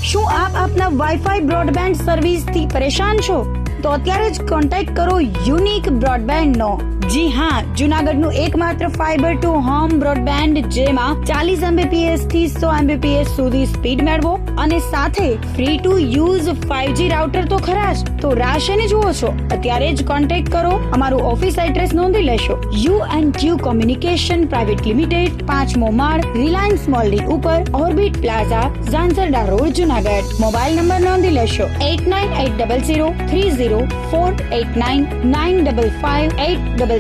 શું આપ આપના વાઈફાઈ બ્રોડબેન્ડ સર્વિસથી પરેશાન છો? તો અત્યારે જ કોન્ટેક્ટ કરો યુનિક બ્રોડબેન્ડ નો. જી હા, જૂનાગઢનું એકમાત્ર ફાઈબર ટુ હોમ બ્રોડબેન્ડ જેમાં 40 Mbps થી 100 Mbps સુધી સ્પીડ મેળવો અને સાથે free to use 5G router તો ખરા જ. તો રાહ શેની જુઓ છો? અત્યારે જ કોન્ટેક્ટ કરો. અમારું ઓફિસ એડ્રેસ નોંધી લેશો. U&Q કોમ્યુનિકેશન પ્રાઇવેટ લિમિટેડ, 5મો માળ, રિલાયન્સ મોલની ઉપર, orbit plaza, Zanzarda road, Junagadh. Mobile number નોંધી લેશો 89800304899558008104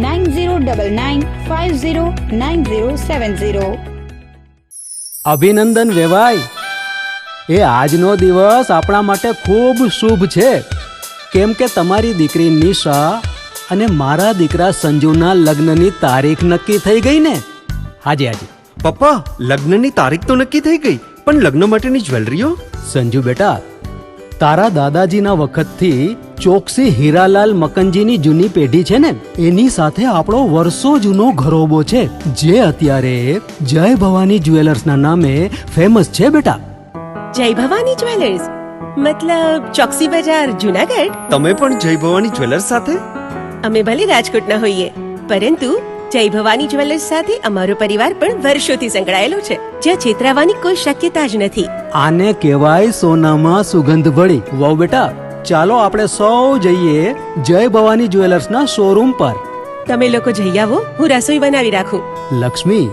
9099509070. અભિનંદન વેવાય. એ આજનો દિવસ આપણા માટે ખૂબ શુભ છે, કેમ કે તમારી દીકરી નિશા અને મારા દીકરા સંજુના લગ્નની તારીખ નક્કી થઈ ગઈ ને. હાજી હાજી પપ્પા, લગ્નની તારીખ તો નક્કી થઈ ગઈ, પણ લગ્ન માટેની જ્વેલરીઓ? સંજુ બેટા, તારા દાદાજીના વખતથી ચોકસી હીરાલાલ મકનજીની જૂની પેઢી છે ને, એની સાથે આપણો વર્ષો જૂનો ઘરોબો છે, જે અત્યારે જય ભવાની જ્વેલર્સના નામે ફેમસ છે બેટા. જય ભવાની જ્વેલર્સ મતલબ ચોકસી બજાર, જૂનાગઢ? તમે પણ જય ભવાની જ્વેલર્સ સાથે? અમે ભલે રાજકોટના હોઈએ, પરંતુ જય ભવાની જ્વેલર્સ સાથે અમારો પરિવાર પણ વર્ષોથી સંકળાયેલો છે, જ્યાં છેતરાવાની કોઈ શક્યતા જ નથી. આને કહેવાય સોનામાં સુગંધ ભળી. વાવ બેટા, ચાલો આપણે સૌ જઈએ જય ભવાની જ્વેલર્સના શોરૂમ પર. તમે લોકો જઈ આવો, હું રસોઈ બનાવી રાખું. લક્ષ્મી,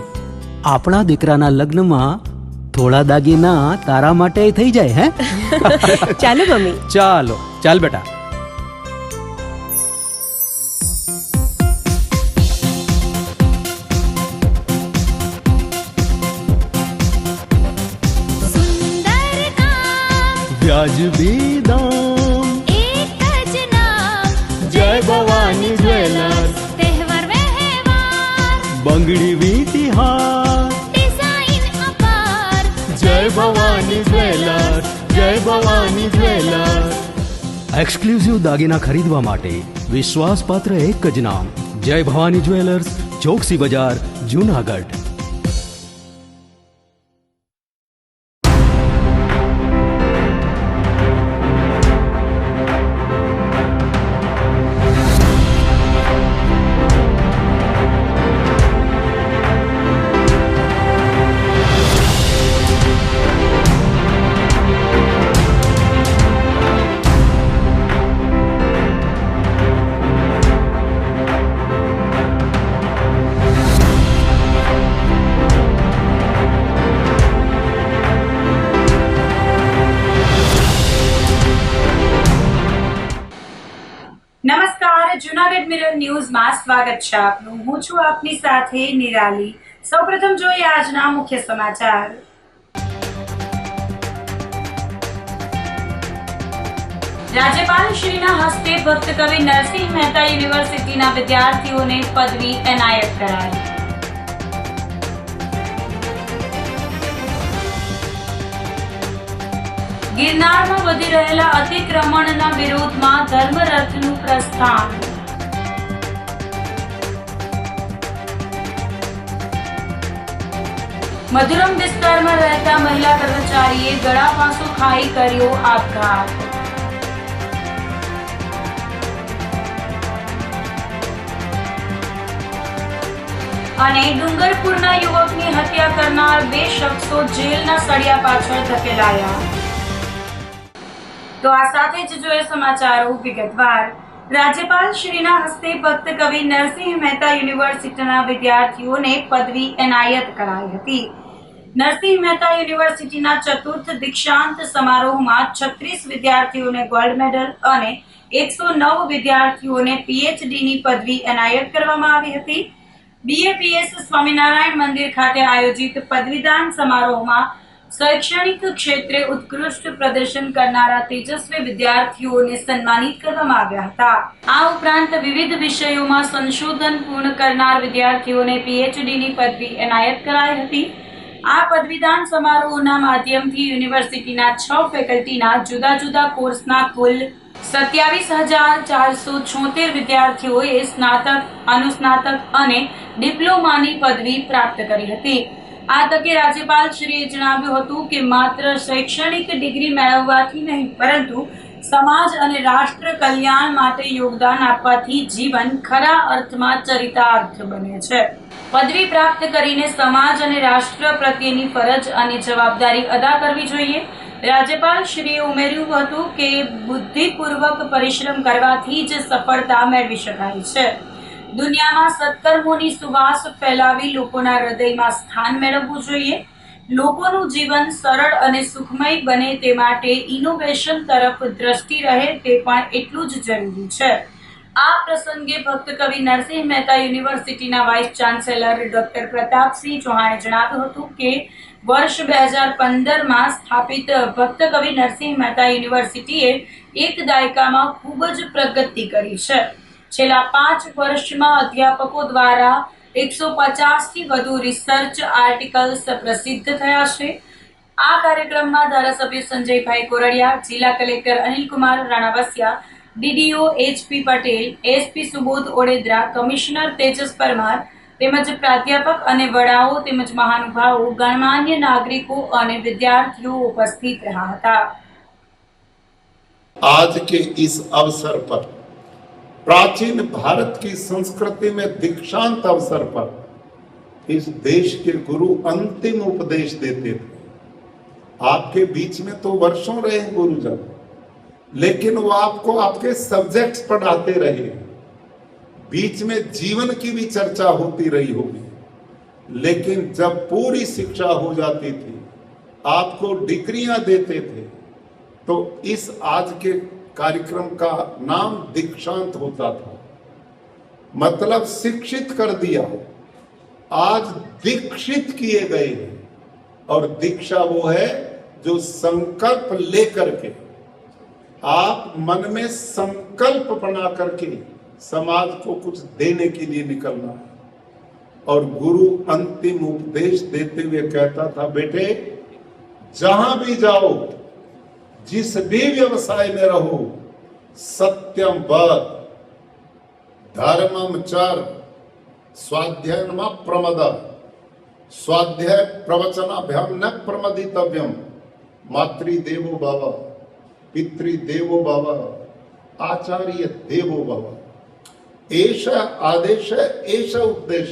આપણા દીકરાના લગ્નમાં થોડા દાગીના તારા માટે થઈ જાય. હે ચાલો મમ્મી. ચાલો ચાલ બેટા. વ્યાજબી દામ, એક જ નામ, જય ભવાની જ્વેલર્સ. તહેવાર વ્યવહાર, બંગડી વીંટી હાર, ડિઝાઇન અપાર, જય ભવાની જ્વેલર્સ, જય ભવાની જ્વેલર્સ. એક્સક્લુઝિવ દાગીના ખરીદવા માટે વિશ્વાસપાત્ર એક જ નામ, જય ભવાની જ્વેલર્સ, ચોકસી બજાર, જૂનાગઢ. નમસ્કાર, જૂનાગઢ મિરર ન્યૂઝમાં સ્વાગત છે આપનું. હું છું આપની સાથે નિરાલી. સૌપ્રથમ જોઈએ આજના મુખ્ય સમાચાર. રાજ્યપાલ શ્રીના હસ્તે ભક્ત કવિ નરસિંહ મહેતા યુનિવર્સિટીના વિદ્યાર્થીઓને પદવી એનાયત કરાઈ. ગિરનારમાં વધી રહેલા અતિક્રમણના વિરોધમાં ધર્મરથનું પ્રસ્થાન. મધુરમ વિસ્તારમાં રહેતા મહિલા કર્મચારીએ ગળાફાંસો ખાઈ કર્યો આપઘાત. અને ડુંગરપુરના યુવકની હત્યા કરનાર 2 શખ્સો જેલના સળિયા પાછળ ધકેલાયા. તો આ સાથે જ જોઈએ સમાચારો વિગતવાર. રાજ્યપાલ શ્રીના હસ્તે ભક્ત કવિ નરસિંહ મહેતા યુનિવર્સિટીના વિદ્યાર્થીઓને પદવી એનાયત કરાઈ હતી. નરસિંહ મહેતા યુનિવર્સિટીના ચતુર્થ દીક્ષાંત સમારોહમાં 36 વિદ્યાર્થીઓને ગોલ્ડ મેડલ અને 109 વિદ્યાર્થીઓને PhDની પદવી એનાયત કરવામાં આવી હતી. BAPS સ્વામિનારાયણ મંદિર ખાતે આયોજિત પદવીદાન સમારોહમાં શૈક્ષણિક ક્ષેત્રે ઉત્કૃષ્ટ પ્રદર્શન કરનારા તેજસ્વી વિદ્યાર્થીઓને સન્માનિત કરવામાં આવ્યા હતા. આ ઉપરાંત વિવિધ વિષયોમાં સંશોધન પૂર્ણ કરનાર વિદ્યાર્થીઓને PhDની પદવી એનાયત કરાઈ હતી. આ પદવીદાન સમારોહના માધ્યમથી યુનિવર્સિટીના 6 ફેકલ્ટીના જુદા જુદા કોર્સના કુલ 27,476 વિદ્યાર્થીઓએ સ્નાતક, અનુસ્નાતક અને ડિપ્લોમાની પદવી પ્રાપ્ત કરી હતી. આ તકે રાજ્યપાલશ્રીએ જણાવ્યું હતું કે માત્ર શૈક્ષણિક ડિગ્રી મેળવવાથી નહીં પરંતુ સમાજ અને રાષ્ટ્ર કલ્યાણ માટે યોગદાન આપવાથી જીવન ખરા અર્થમાં ચરિતાર્થ બને છે. પદવી પ્રાપ્ત કરીને સમાજ અને રાષ્ટ્ર પ્રત્યેની ફરજ અને જવાબદારી અદા કરવી જોઈએ. રાજ્યપાલશ્રીએ ઉમેર્યું હતું કે બુદ્ધિપૂર્વક પરિશ્રમ કરવાથી જ સફળતા મેળવી શકાય છે. દુનિયામાં સત્કર્મોની સુવાસ ફેલાવી લોકોના હૃદયમાં સ્થાન મેળવવું જોઈએ. લોકોનું જીવન સરળ અને સુખમય બને તે માટે ઇનોવેશન તરફ દ્રષ્ટિ રહે તે પણ એટલું જ જરૂરી છે. આ પ્રસંગે ભક્ત કવિ નરસિંહ મહેતા યુનિવર્સિટીના વાઇસ ચાન્સેલર ડોક્ટર પ્રતાપસિંહ ચૌહાણે જણાવ્યું હતું કે વર્ષ 2015માં સ્થાપિત ભક્ત કવિ નરસિંહ મહેતા યુનિવર્સિટીએ એક દાયકામાં ખૂબ જ પ્રગતિ કરી છે. છેલ્લા 5 વર્ષમાં અધ્યાપકો દ્વારા 150થી વધુ રિસર્ચ આર્ટિકલ્સ પ્રસિદ્ધ થયા છે. આ કાર્યક્રમમાં ધારાસભ્ય સંજયભાઈ કોરડિયા, જિલ્લા collector Anilkumar Ranavasiya, DDO HP Patel, SP Subodh Odedara, commissioner Tejas Parmar તેમજ પ્રાધ્યાપક અને વડાઓ તેમજ મહાનુભાવો, ગણમાન્ય નાગરિકો અને વિદ્યાર્થીઓ ઉપસ્થિત રહ્યા હતા. आज के इस अवसर पर प्राचीन भारत की संस्कृति में दीक्षांत अवसर पर इस देश के गुरु अंतिम उपदेश देते थे. आपके बीच में तो वर्षों रहे गुरुजन, लेकिन वो आपको आपके सब्जेक्ट्स पढ़ाते रहे. बीच में जीवन की भी चर्चा होती रही होगी, लेकिन जब पूरी शिक्षा हो जाती थी, आपको डिग्रियां देते थे, तो इस आज के कार्यक्रम का नाम दीक्षांत होता था. मतलब शिक्षित कर दिया, आज दीक्षित किए गए हैं. और दीक्षा वो है जो संकल्प लेकर के आप मन में संकल्प बना करके समाज को कुछ देने के लिए निकलना है. और गुरु अंतिम उपदेश देते हुए कहता था, बेटे जहां भी जाओ, जिस भी व्यवसाय में रहो, सत्यम वद, धर्मम चर, स्वाध्याय प्रमद, स्वाध्याय प्रवचनाभ्याम न प्रमदितव्यम, मातृदेवो भव, पितृदेवो भव, आचार्य देवो भव. एष आदेश, एष उपदेश.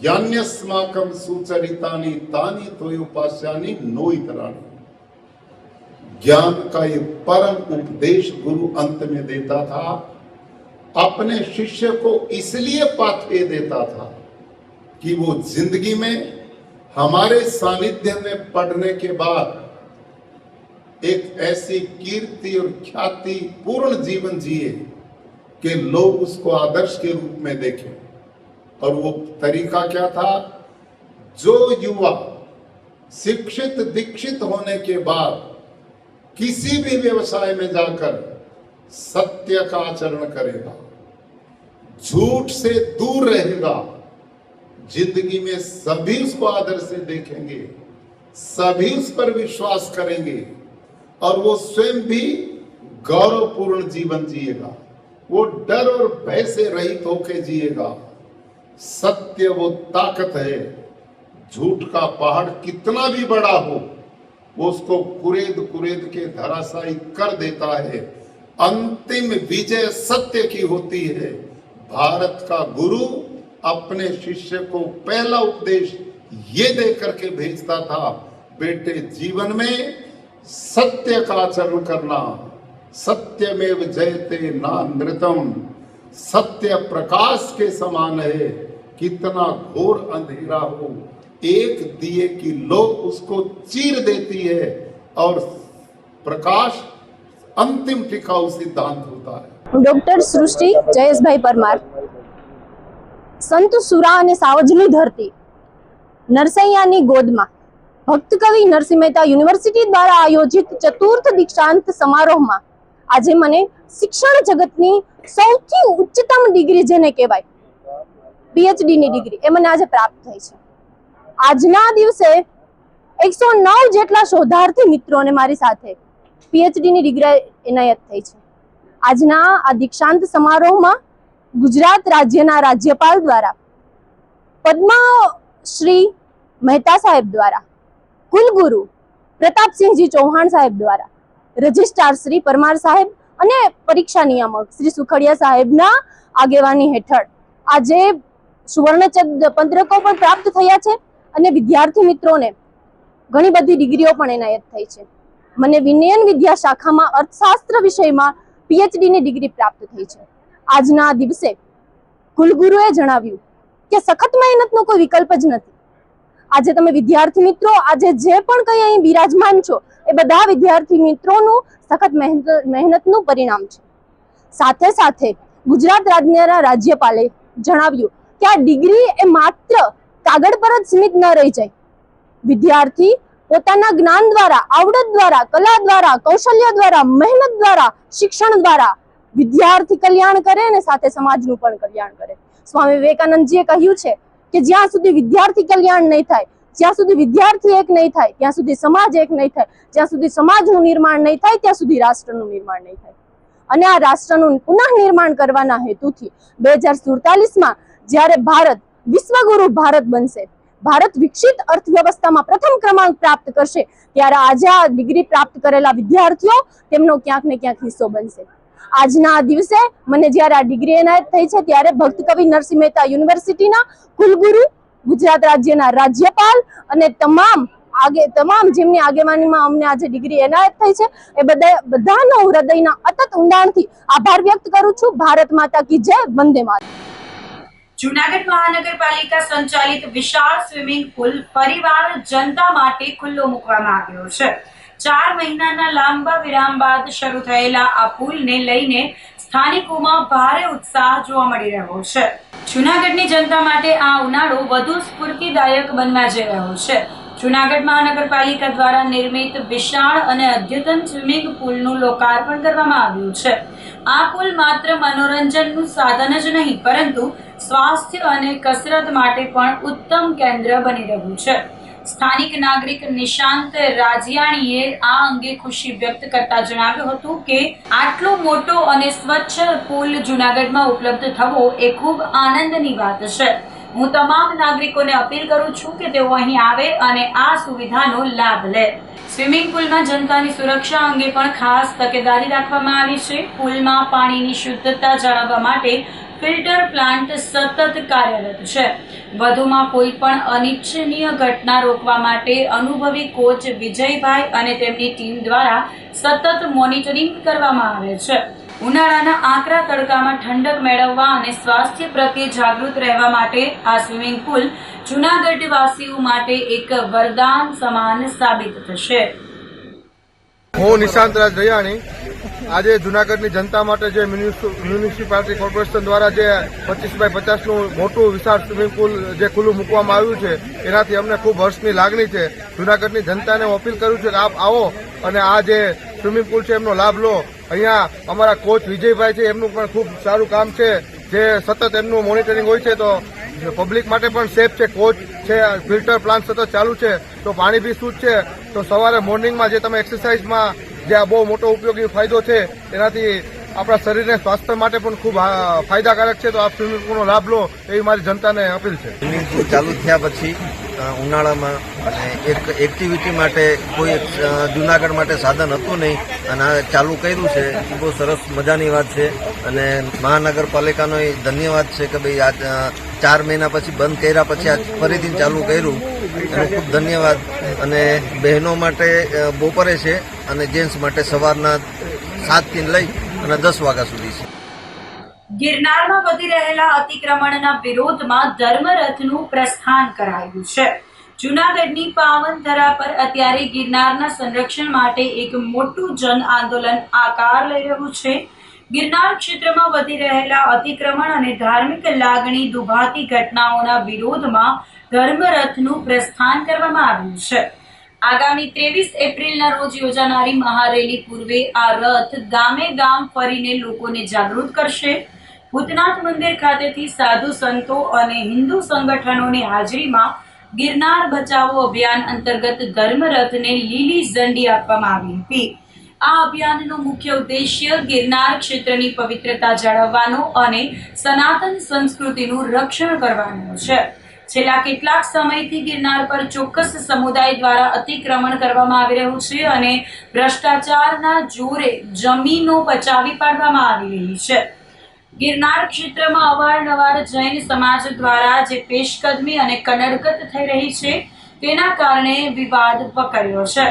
यान्यस्माकं सुचरितानि तानि तोयोपास्यानि नोइतराणि. ज्ञान का ये परम उपदेश गुरु अंत में देता था. अपने शिष्य को इसलिए पाथेय देता था कि वो जिंदगी में हमारे सानिध्य में पढ़ने के बाद एक ऐसी कीर्ति और ख्याति पूर्ण जीवन जिए कि लोग उसको आदर्श के रूप में देखें. और वो तरीका क्या था? जो युवा शिक्षित दीक्षित होने के बाद किसी भी व्यवसाय में जाकर सत्य का आचरण करेगा, झूठ से दूर रहेगा, जिंदगी में सभी उसको आदर से देखेंगे, सभी उस पर विश्वास करेंगे और वो स्वयं भी गौरवपूर्ण जीवन जिएगा. वो डर और भय से रहित होकर जिएगा. सत्य वो ताकत है. झूठ का पहाड़ कितना भी बड़ा हो, वो उसको कुरेद कुरेद के धराशायी कर देता है. अंतिम विजय सत्य की होती है. भारत का गुरु अपने शिष्य को पहला उपदेश ये दे करके भेजता था, बेटे जीवन में सत्य का आचरण करना. सत्यमेव जयते नानृतम. सत्य प्रकाश के समान है. कितना घोर अंधेरा हो, एक दिए की लो उसको चीर देती है और प्रकाश अंतिम टिकाऊ सिद्धांत होता है. ડોક્ટર સૃષ્ટિ જયેશભાઈ પરમાર. સંત સુરા અને સાવજની ધરતી નરસૈયાની ગોદમાં ભક્ત કવિ નરસિંહ મહેતા યુનિવર્સિટી દ્વારા આયોજિત ચતુર્થ દીક્ષાંત સમારોહમાં આજે મને શિક્ષણ જગતની સૌથી ઉચ્ચતમ ડિગ્રી જેને કહેવાય PhD ની ડિગ્રી એ મને આજે પ્રાપ્ત થઈ છે. આજના દિવસે 109 જેટલા શોધાર્થી મિત્રોને મારી સાથે PhD ની ડિગ્રી એનાયત થઈ છે. આજના આ દીક્ષાંત સમારોહમાં ગુજરાત રાજ્યના રાજ્યપાલ દ્વારા પદ્મશ્રી મહેતા સાહેબ દ્વારા, કુલગુરુ પ્રતાપસિંહજી ચૌહાણ સાહેબ દ્વારા, રજિસ્ટ્રાર શ્રી પરમાર સાહેબ અને પરીક્ષા નિયામક શ્રી સુખડિયા સાહેબના આગેવાની હેઠળ આજે સુવર્ણચંદ્ર પત્રકો પણ પ્રાપ્ત થયા છે અને વિદ્યાર્થી મિત્રોને ઘણી બધી ડિગ્રીઓ પણ એનાયત થઈ છે. મને વિનયન વિદ્યા શાખામાં અર્થશાસ્ત્ર વિષયમાં PhD ની ડિગ્રી પ્રાપ્ત થઈ છે. આજના દિવસે કુલગુરુએ જણાવ્યું કે સખત મહેનતનો કોઈ વિકલ્પ જ નથી. આજે તમે વિદ્યાર્થી મિત્રો, આજે જે પણ કંઈ અહીં બિરાજમાન છો એ બધા વિદ્યાર્થી મિત્રોનું સખત મહેનતનું પરિણામ છે. સાથે સાથે ગુજરાત રાજ્યના રાજ્યપાલે જણાવ્યું કે આ ડિગ્રી એ માત્ર કાગળ પર જ સીમિત ન રહી જાય. વિદ્યાર્થી પોતાના જ્ઞાન દ્વારા, આવડત દ્વારા, કલા દ્વારા, કૌશલ્ય દ્વારા, મહેનત દ્વારા, શિક્ષણ દ્વારા વિદ્યાર્થી કલ્યાણ કરે અને સાથે સમાજનું પણ કલ્યાણ કરે. સ્વામી વિવેકાનંદજીએ કહ્યું છે કે જ્યાં સુધી વિદ્યાર્થી કલ્યાણ નહીં થાય, જ્યાં સુધી વિદ્યાર્થી એક નહીં થાય, ત્યાં સુધી સમાજ એક નહીં થાય, જ્યાં સુધી સમાજનું નિર્માણ નહીં થાય, ત્યાં સુધી રાષ્ટ્રનું નિર્માણ નહીં થાય. અને આ રાષ્ટ્રનું પુનઃ નિર્માણ કરવાના હેતુથી 2047માં જ્યારે ભારત વિશ્વગુરુ ભારત બનશે, ભારત વિકસિત અર્થવ્યવસ્થામાં પ્રથમ ક્રમાંક પ્રાપ્ત કરશે, ત્યારે આજે આ ડિગ્રી પ્રાપ્ત કરેલા વિદ્યાર્થીઓ તેમનો ક્યાંક ને ક્યાંક હિસ્સો બનશે. આજના આ દિવસે મને જ્યારે આ ડિગ્રી એનાયત થઈ છે ત્યારે ભક્ત કવિ નરસિંહ મહેતા યુનિવર્સિટીના કુલગુરુ, ગુજરાત રાજ્યના રાજ્યપાલ અને તમામ જેમની આગેવાનીમાં અમને આજે ડિગ્રી એનાયત થઈ છે એ બધાનો હૃદયના અતત ઊંડાણથી આભાર વ્યક્ત કરું છું. ભારત માતા કી જય, વંદે માતરમ. જૂનાગઢ મહાનગરપાલિકા સંચાલિત વિશાળ સ્વિમિંગ પુલ ફરીવાર જનતા માટે ખુલ્લો મૂકવામાં આવ્યો છે. 4 મહિનાના લાંબા વિરામ બાદ શરૂ થયેલા આ પુલને લઈને સ્થાનિકોમાં ભારે ઉત્સાહ જોવા મળી રહ્યો છે. જૂનાગઢની જનતા માટે આ ઉનાળો વધુ સ્ફૂર્તિદાયક બનવા જઈ રહ્યો છે. જૂનાગઢ મહાનગરપાલિકા દ્વારા નિર્મિત વિશાળ અને અદ્યતન સ્વિમિંગ પુલનું લોકાર્પણ કરવામાં આવ્યું છે. આ પુલ માત્ર મનોરંજનનું સાધન જ નહીં પરંતુ સ્વાસ્થ્ય અને કસરત માટે પણ ઉત્તમ કેન્દ્ર બની રહ્યું છે. સ્થાનિક નાગરિક નિશાંત રાજિયાણીએ આ અંગે ખુશી વ્યક્ત કરતા જણાવ્યું હતું કે આટલો મોટો અને સ્વચ્છ પુલ જૂનાગઢમાં ઉપલબ્ધ થવો એ ખૂબ આનંદની વાત છે. હું તમામ નાગરિકોને અપીલ કરું છું કે તેઓ અહીં આવે અને આ સુવિધાનો લાભ લે. સ્વિમિંગ પુલમાં જનતાની સુરક્ષા અંગે પણ ખાસ તકેદારી રાખવામાં આવી છે. પુલમાં પાણીની શુદ્ધતા જાળવવા માટે ફિલ્ટર પ્લાન્ટ સતત કાર્યરત છે. વધુમાં કોઈ પણ અનિચ્છનીય ઘટના રોકવા માટે અનુભવી કોચ વિજયભાઈ અને તેમની ટીમ દ્વારા સતત મોનિટરિંગ કરવામાં આવે છે. ઉનાળાના આકરા તડકામાં ઠંડક મેળવવા અને સ્વાસ્થ્ય પ્રત્યે જાગૃત રહેવા માટે આ સ્વિમિંગ પુલ જૂનાગઢ વાસીઓ માટે એક વરદાન સમાન સાબિત થશે. હું નિશાંત રાજ દયાણી આજે જૂનાગઢની જનતા માટે જે મ્યુનિસિપાલિટી કોર્પોરેશન દ્વારા જે 25x50નું મોટું વિશાળ સ્વિમિંગ પુલ જે ખુલ્લું મૂકવામાં આવ્યું છે એનાથી અમને ખૂબ હર્ષની લાગણી છે. જૂનાગઢની જનતાને હું અપીલ કરું છું કે આપ આવો અને આ જે સ્વિમિંગ પુલ છે એમનો લાભ લો. અહીંયા અમારા કોચ વિજયભાઈ છે એમનું પણ ખૂબ સારું કામ છે, જે સતત એમનું મોનિટરિંગ હોય છે તો પબ્લિક માટે પણ સેફ છે. કોચ છે, ફિલ્ટર પ્લાન્ટ સતત ચાલુ છે તો પાણી બી શુદ્ધ છે. તો સવારે મોર્નિંગમાં જે તમે એક્સરસાઇઝમાં જે આ બહુ મોટો ઉપયોગી ફાયદો છે એનાથી આપણા શરીરને સ્વાસ્થ્ય માટે પણ ખૂબ ફાયદાકારક છે. તો આપ સ્વિમિંગ પુલનો લાભ લો એવી મારી જનતાને અપીલ છે. સ્વિમિંગ પુલ ચાલુ થયા પછી ઉનાળામાં અને એક એક્ટિવિટી માટે કોઈ જૂનાગઢ માટે સાધન હતું નહીં અને આ ચાલુ કર્યું છે એ બહુ સરસ મજાની વાત છે અને મહાનગરપાલિકાનો એ ધન્યવાદ છે કે ભાઈ આ 4 મહિના પછી બંધ કર્યા પછી આ ફરીથી ચાલુ કર્યું એનો ખૂબ ધન્યવાદ. અને બહેનો માટે બપોરે છે અને જેન્ટ્સ માટે સવારના 7 થી લઈ અને 10 વાગ્યા સુધી છે. ગિરનારમાં વધી રહેલા અતિક્રમણના વિરોધમાં ધર્મરથનું પ્રસ્થાન કરાયું છે. જૂનાગઢની પાવન ધરા પર અત્યારે ગિરનારના સંરક્ષણ માટે એક મોટું જન આંદોલન આકાર લઈ રહ્યું છે. ગિરનાર ક્ષેત્રમાં વધી રહેલા અતિક્રમણ અને ધાર્મિક લાગણી દુભાતી ઘટનાઓના વિરોધમાં ધર્મરથનું પ્રસ્થાન કરવામાં આવ્યું છે. આગામી 23 એપ્રિલના રોજ યોજાનારી મહારેલી પૂર્વે આ રથ ગામે ગામ ફરીને લોકોને જાગૃત કરશે. ભૂતનાથ મંદિર ખાતેથી સાધુ સંતો અને હિન્દુ સંગઠનોની હાજરીમાં ગિરનાર બચાવો અભિયાન અંતર્ગત ધર્મરથને લીલી ઝંડી આપવામાં આવી હતી. આ અભિયાનનો મુખ્ય ઉદ્દેશ્ય ગિરનાર ક્ષેત્રની પવિત્રતા જાળવવાનો અને સનાતન સંસ્કૃતિનું રક્ષણ કરવાનો છે. છેલ્લા કેટલાક સમયથી ગિરનાર પર ચોક્કસ સમુદાય દ્વારા અતિક્રમણ કરવામાં આવી રહ્યું છે અને ભ્રષ્ટાચારના જોરે જમીનો પચાવી પાડવામાં આવી રહી છે. ગિરનાર ક્ષેત્રમાં અવારનવાર જૈન સમાજ દ્વારા જે પેશકદમી અને કનડગત થઈ રહી છે તેના કારણે વિવાદ વકર્યો છે.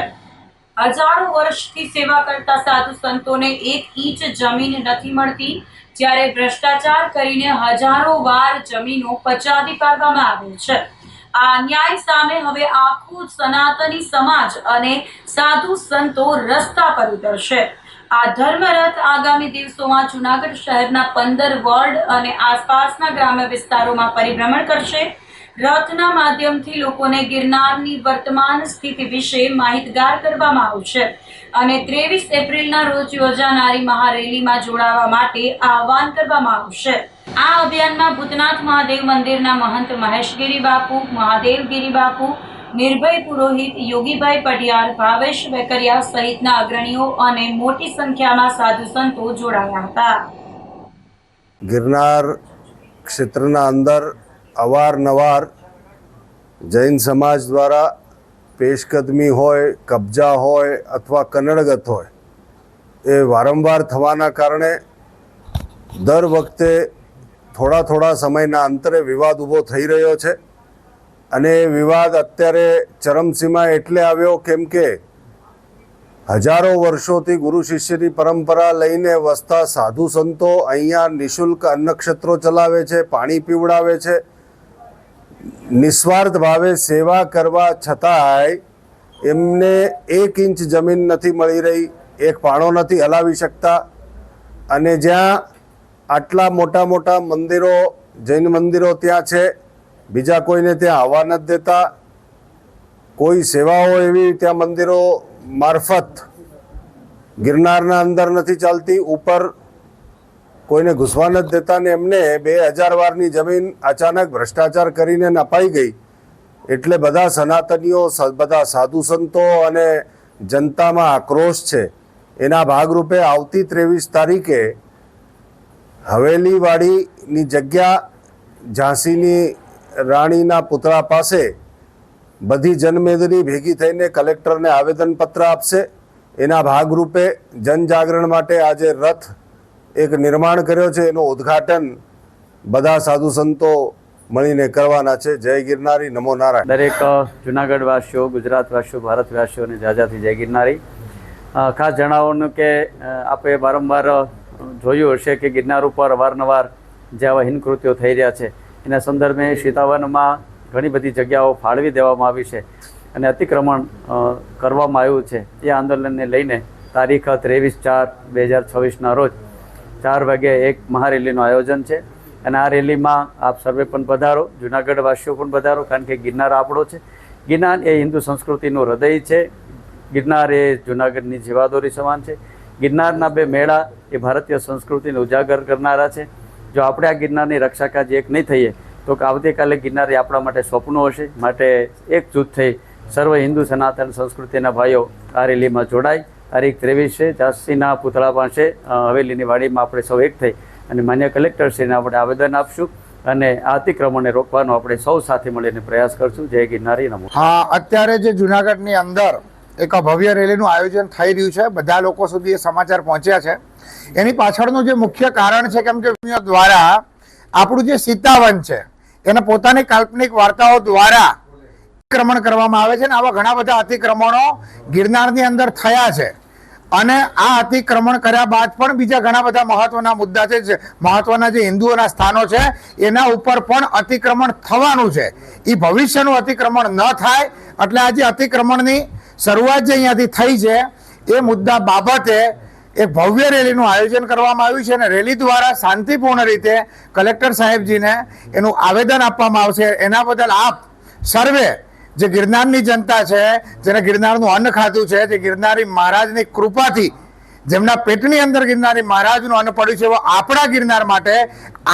હજારો વર્ષથી સેવા કરતા સાધુ સંતોને એક ઇંચ જમીન નથી મળતી, જ્યારે ભ્રષ્ટાચાર કરીને હજારો વાર જમીનો પચાવી પાડવામાં આવે છે. આ અન્યાય સામે હવે આખું સનાતની સમાજ અને સાધુ સંતો રસ્તા પર ઉતરશે. આ ધર્મરથ આગામી દિવસોમાં જૂનાગઢ શહેરના 15 વોર્ડ અને આસપાસના ગ્રામ્ય વિસ્તારોમાં પરિભ્રમણ કરશે. રથના માધ્યમથી લોકોને ગિરનારની વર્તમાન સ્થિતિ વિશે માહિતગાર કરવામાં આવશે અને 23 એપ્રિલના રોજ યોજાનારી મહારેલીમાં જોડાવા માટે આહવાન કરવામાં આવશે. આ અભિયાનમાં ભૂતનાથ મહાદેવ મંદિરના મહંત મહેશગીરી બાપુ, મહાદેવગીરી બાપુ, નિર્ભય પુરોહિત, યોગીભાઈ પઢિયાર, ભાવેશ વેકરિયા સહિતના અગ્રણીઓ અને મોટી સંખ્યામાં સાધુ સંતો જોડાયા હતા. ગિરનાર ક્ષેત્રના અંદર અવારનવાર જૈન સમાજ દ્વારા પેશકદમી હોય, કબજા હોય અથવા કનડગત હોય એ વારંવાર થવાના કારણે દર વખતે થોડા સમયના અંતરે વિવાદ ઊભો થઈ રહ્યો છે. અને એ વિવાદ અત્યારે ચરમસીમા એટલે આવ્યો કેમ કે હજારો વર્ષોથી ગુરુ શિષ્યની પરંપરા લઈને વસતા સાધુ સંતો અહીંયા નિઃશુલ્ક અન્નક્ષેત્રો ચલાવે છે, પાણી પીવડાવે છે, નિસ્વાર્થ ભાવે સેવા કરવા છતાંય એમને 1 ઇંચ જમીન નથી મળી રહી, એક પાણો નથી હલાવી શકતા. અને જ્યાં આટલા મોટા મંદિરો, જૈન મંદિરો ત્યાં છે, બીજા કોઈને ત્યાં આવવા નથી દેતા, કોઈ સેવાઓ એવી ત્યાં મંદિરો મારફત ગિરનારના અંદર નથી ચાલતી, ઉપર કોઈને ઘૂસવા નથી દેતા. ને એમને 2000 વારની જમીન અચાનક ભ્રષ્ટાચાર કરીને અપાઈ ગઈ એટલે બધા સનાતનીઓ, બધા સાધુ સંતો અને જનતામાં આક્રોશ છે. એના ભાગરૂપે આવતી 23 તારીખે હવેલીવાડીની જગ્યા ઝાંસીની રાણીના પુતળા પાસે બધી જનમેદની ભેગી થઈને કલેક્ટરને આવેદનપત્ર આપશે. એના ભાગરૂપે જનજાગરણ માટે આજે રથ એક નિર્માણ કર્યો છે, એનું ઉદ્ઘાટન બધા સાધુ સંતો મળીને કરવાના છે. જય ગિરનારી, નમો નારાયણ. દરેક જુનાગઢવાસીઓ, ગુજરાતવાસીઓ, ભારતવાસીઓને જાજાથી જય ગિરનારી. ખાસ જણાવવાનું કે આપણે વારંવાર જોયું હશે કે ગિરનાર ઉપર અવારનવાર જે આવા હિનકૃત્યો થઈ રહ્યા છે એના સંદર્ભે સીતાવનમાં ઘણી બધી જગ્યાઓ ફાળવી દેવામાં આવી છે અને અતિક્રમણ કરવામાં આવ્યું છે. એ આંદોલનને લઈને તારીખ 23/4/2026ના રોજ 4 વાગ્યે એક મહારેલીનું આયોજન છે અને આ રેલીમાં આપ સર્વે પણ પધારો, જૂનાગઢવાસીઓ પણ પધારો, કારણ કે ગિરનાર આપણો છે. ગિરનાર એ હિન્દુ સંસ્કૃતિનું હૃદય છે. ગિરનાર એ જૂનાગઢની જીવાદોરી સમાન છે. ગિરનારના 2 મેળા એ ભારતીય સંસ્કૃતિને ઉજાગર કરનારા છે. જો આપણે આ ગિરનારની રક્ષા કાજી એક નહીં થઈએ તો આવતીકાલે ગિરનાર એ આપણા માટે સ્વપ્નો હશે. માટે એકજૂથ થઈ સર્વ હિન્દુ સનાતન સંસ્કૃતિના ભાઈઓ આ રેલીમાં જોડાય. તારીખ 23 છે, ઝાંસીના પુતળા પાસે હવેલીની વાડીમાં આપણે સૌ એક થઈ અને માન્ય કલેક્ટરશ્રીને આપણે આવેદન આપશું અને આ અતિક્રમણને રોકવાનો આપણે સૌ સાથે મળીને પ્રયાસ કરશું. જય ગિરનારી, નમો. હા, અત્યારે જે જુનાગઢની અંદર એક ભવ્ય રેલીનું આયોજન થઈ રહ્યું છે, બધા લોકો સુધી એ સમાચાર પહોંચ્યા છે. એની પાછળનું જે મુખ્ય કારણ છે કેમ કે દ્વારા આપણું જે સીતાવન છે એને પોતાની કાલ્પનિક વાર્તાઓ દ્વારા અતિક્રમણ કરવામાં આવે છે ને આવા ઘણા બધા અતિક્રમણો ગિરનારની અંદર થયા છે. અને આ અતિક્રમણ કર્યા બાદ પણ બીજા ઘણા બધા મહત્વના મુદ્દા છે, મહત્વના જે હિન્દુઓના સ્થાનો છે એના ઉપર પણ અતિક્રમણ થવાનું છે. એ ભવિષ્યનું અતિક્રમણ ન થાય એટલે આ જે અતિક્રમણની શરૂઆત જે અહીંયાથી થઈ છે એ મુદ્દા બાબતે એક ભવ્ય રેલીનું આયોજન કરવામાં આવ્યું છે અને રેલી દ્વારા શાંતિપૂર્ણ રીતે કલેક્ટર સાહેબજીને એનું આવેદન આપવામાં આવશે. એના બદલ આપ સર્વે જે ગિરનારની જનતા છે, જેને ગિરનારનું અન્ન ખાધું છે, જે ગિરનારી મહારાજની કૃપાથી જેમના પેટની અંદર ગિરનારી મહારાજનું અન્ન પડ્યું છે, એવો આપણા ગિરનાર માટે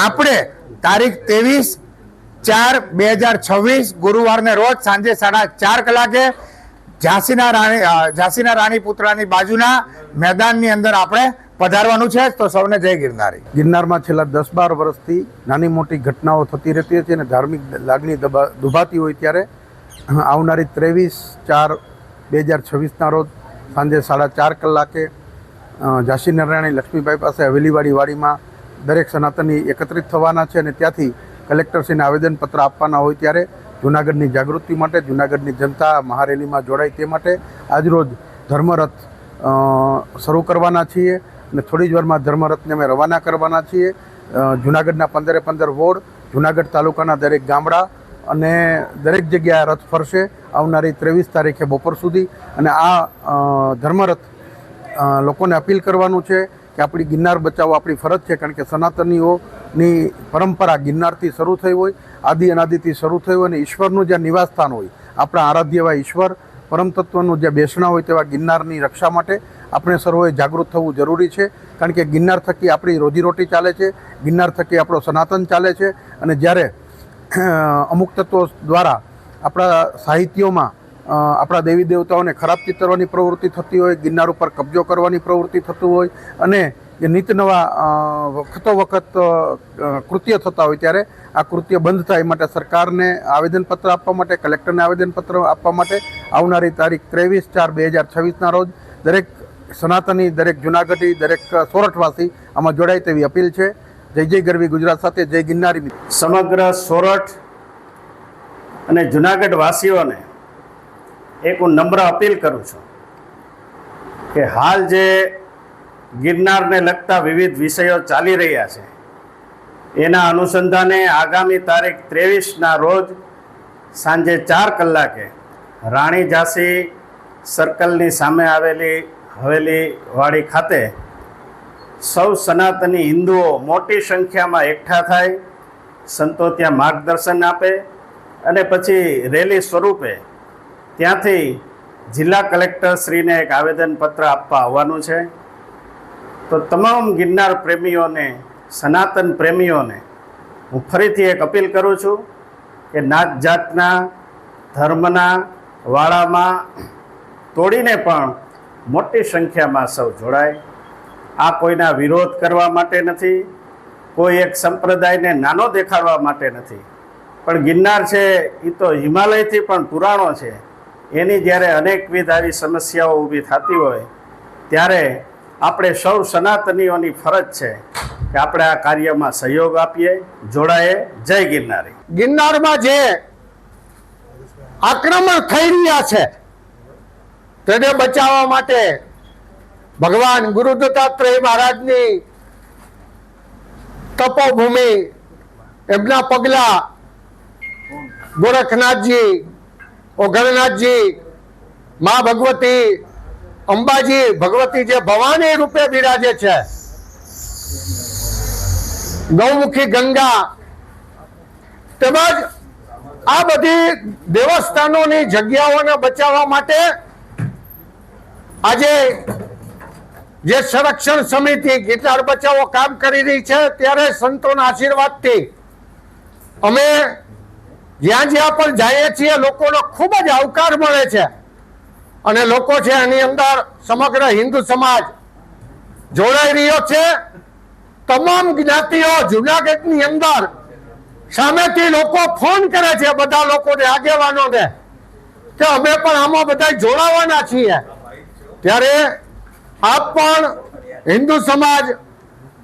આપણે તારીખ 23/4/2026 ગુરુવારને રોજ સાંજે 4:30 કલાકે ઝાંસીના રાણી પુતળાની બાજુના મેદાનની અંદર આપણે પધારવાનું છે. તો સૌને જય ગિરનારી. ગિરનારમાં છેલ્લા 10-12 વર્ષથી નાની મોટી ઘટનાઓ થતી રહેતી છે અને ધાર્મિક લાગણી દુભાતી હોય ત્યારે આવનારી 23/4/2026ના રોજ સાંજે 4:30 કલાકે ઝાંસી નરાયણી લક્ષ્મીભાઈ પાસે હવેલીવાડી વાડીમાં દરેક સનાતની એકત્રિત થવાના છે અને ત્યાંથી કલેક્ટરશ્રીને આવેદનપત્ર આપવાના હોય ત્યારે જૂનાગઢની જાગૃતિ માટે, જૂનાગઢની જનતા મહારેલીમાં જોડાય તે માટે આજરોજ ધર્મરથ શરૂ કરવાના છીએ અને થોડી જ વારમાં ધર્મરથને અમે રવાના કરવાના છીએ. જૂનાગઢના 15 વોર્ડ, જૂનાગઢ તાલુકાના દરેક ગામડા અને દરેક જગ્યાએ રથ ફરશે આવનારી 23 તારીખે બપોર સુધી. અને આ ધર્મરથ લોકોને અપીલ કરવાનું છે કે આપણી ગિરનાર બચાવો આપણી ફરજ છે, કારણ કે સનાતનીઓની પરંપરા ગિરનારથી શરૂ થઈ હોય, આદિ અનાદિથી શરૂ થઈ હોય અને ઈશ્વરનું જ્યાં નિવાસસ્થાન હોય, આપણા આરાધ્ય એવા ઈશ્વર પરમ તત્વનું જ્યાં બેસણા હોય તેવા ગિરનારની રક્ષા માટે આપણે સર્વોએ જાગૃત થવું જરૂરી છે. કારણ કે ગિરનાર થકી આપણી રોજીરોટી ચાલે છે, ગિરનાર થકી આપણો સનાતન ચાલે છે. અને જ્યારે અમુક તત્વો દ્વારા આપણા સાહિત્યોમાં આપણા દેવી દેવતાઓને ખરાબ ચિતરવાની પ્રવૃત્તિ થતી હોય, ગિરનાર ઉપર કબજો કરવાની પ્રવૃત્તિ થતું હોય અને એ નિત નવા વખત કૃત્ય થતા હોય ત્યારે આ કૃત્ય બંધ થાય માટે સરકારને આવેદનપત્ર આપવા માટે, કલેક્ટરને આવેદનપત્ર આપવા માટે આવનારી તારીખ 23/4/2026ના રોજ દરેક સનાતની, દરેક જૂનાગઢી, દરેક સોરઠવાસી આમાં જોડાય તેવી અપીલ છે. જય જય ગરવી ગુજરાત સાથે જય ગિરનારી. સમગ્ર સોરઠ અને જૂનાગઢ વાસીઓને એક હું નમ્ર અપીલ કરું છું કે હાલ જે ગિરનારને લગતા વિવિધ વિષયો ચાલી રહ્યા છે એના અનુસંધાને આગામી તારીખ 23ના રોજ સાંજે 4 કલાકે રાણી ઝાંસી સર્કલની સામે આવેલી હવેલીવાડી ખાતે સૌ સનાતની હિન્દુઓ મોટી સંખ્યામાં એકઠા થાય, સંતો ત્યાં માર્ગદર્શન આપે અને પછી રેલી સ્વરૂપે ત્યાંથી જિલ્લા કલેક્ટરશ્રીને એક આવેદનપત્ર આપવા આવવાનું છે. તો તમામ ગિરનાર પ્રેમીઓને, સનાતન પ્રેમીઓને હું ફરીથી એક અપીલ કરું છું કે નાત જાતના, ધર્મના વાળામાં તોડીને પણ મોટી સંખ્યામાં સૌ જોડાય. આ કોઈના વિરોધ કરવા માટે નથી, કોઈ એક સંપ્રદાયને નાનો દેખાડવા માટે નથી, પણ ગિરનાર છે એ તો હિમાલયથી પણ પુરાણો છે. એની જ્યારે અનેકવિધ આવી સમસ્યાઓ ઊભી થતી હોય ત્યારે આપણે સૌ સનાતનીઓની ફરજ છે કે આપણે આ કાર્યમાં સહયોગ આપીએ, જોડાઈએ. જય ગિરનારી. ગિરનારમાં જે આક્રમણ થઈ રહ્યા છે તેને બચાવવા માટે ભગવાન ગુરુ દત્તાત્રેય મહારાજની તપોભૂમિ, એમના પગલા ગોરખનાથજી, ઓઘરનાથજી, મા ભગવતી, અંબાજી ભગવતી જે ભવાની રૂપે બિરાજે છે, ગૌમુખી ગંગા, તેમજ આ બધી દેવસ્થાનોની જગ્યાઓને બચાવવા માટે આજે જે સંરક્ષણ સમિતિ ગિરનાર બચાવો કામ કરી રહી છે ત્યારે સંતોના આશીર્વાદથી અમે જ્યાં જ્યાં પણ જઈએ છીએ લોકોનો ખૂબ જ આવકાર મળે છે અને લોકો છે એની અંદર સમગ્ર હિન્દુ સમાજ જોડાઈ રહ્યો છે. તમામ જ્ઞાતિઓ જૂનાગઢની અંદર સામેથી લોકો ફોન કરે છે, બધા લોકોને, આગેવાનોને, કે અમે પણ આમાં બધા જોડાવાના છીએ. ત્યારે આપ પણ હિન્દુ સમાજ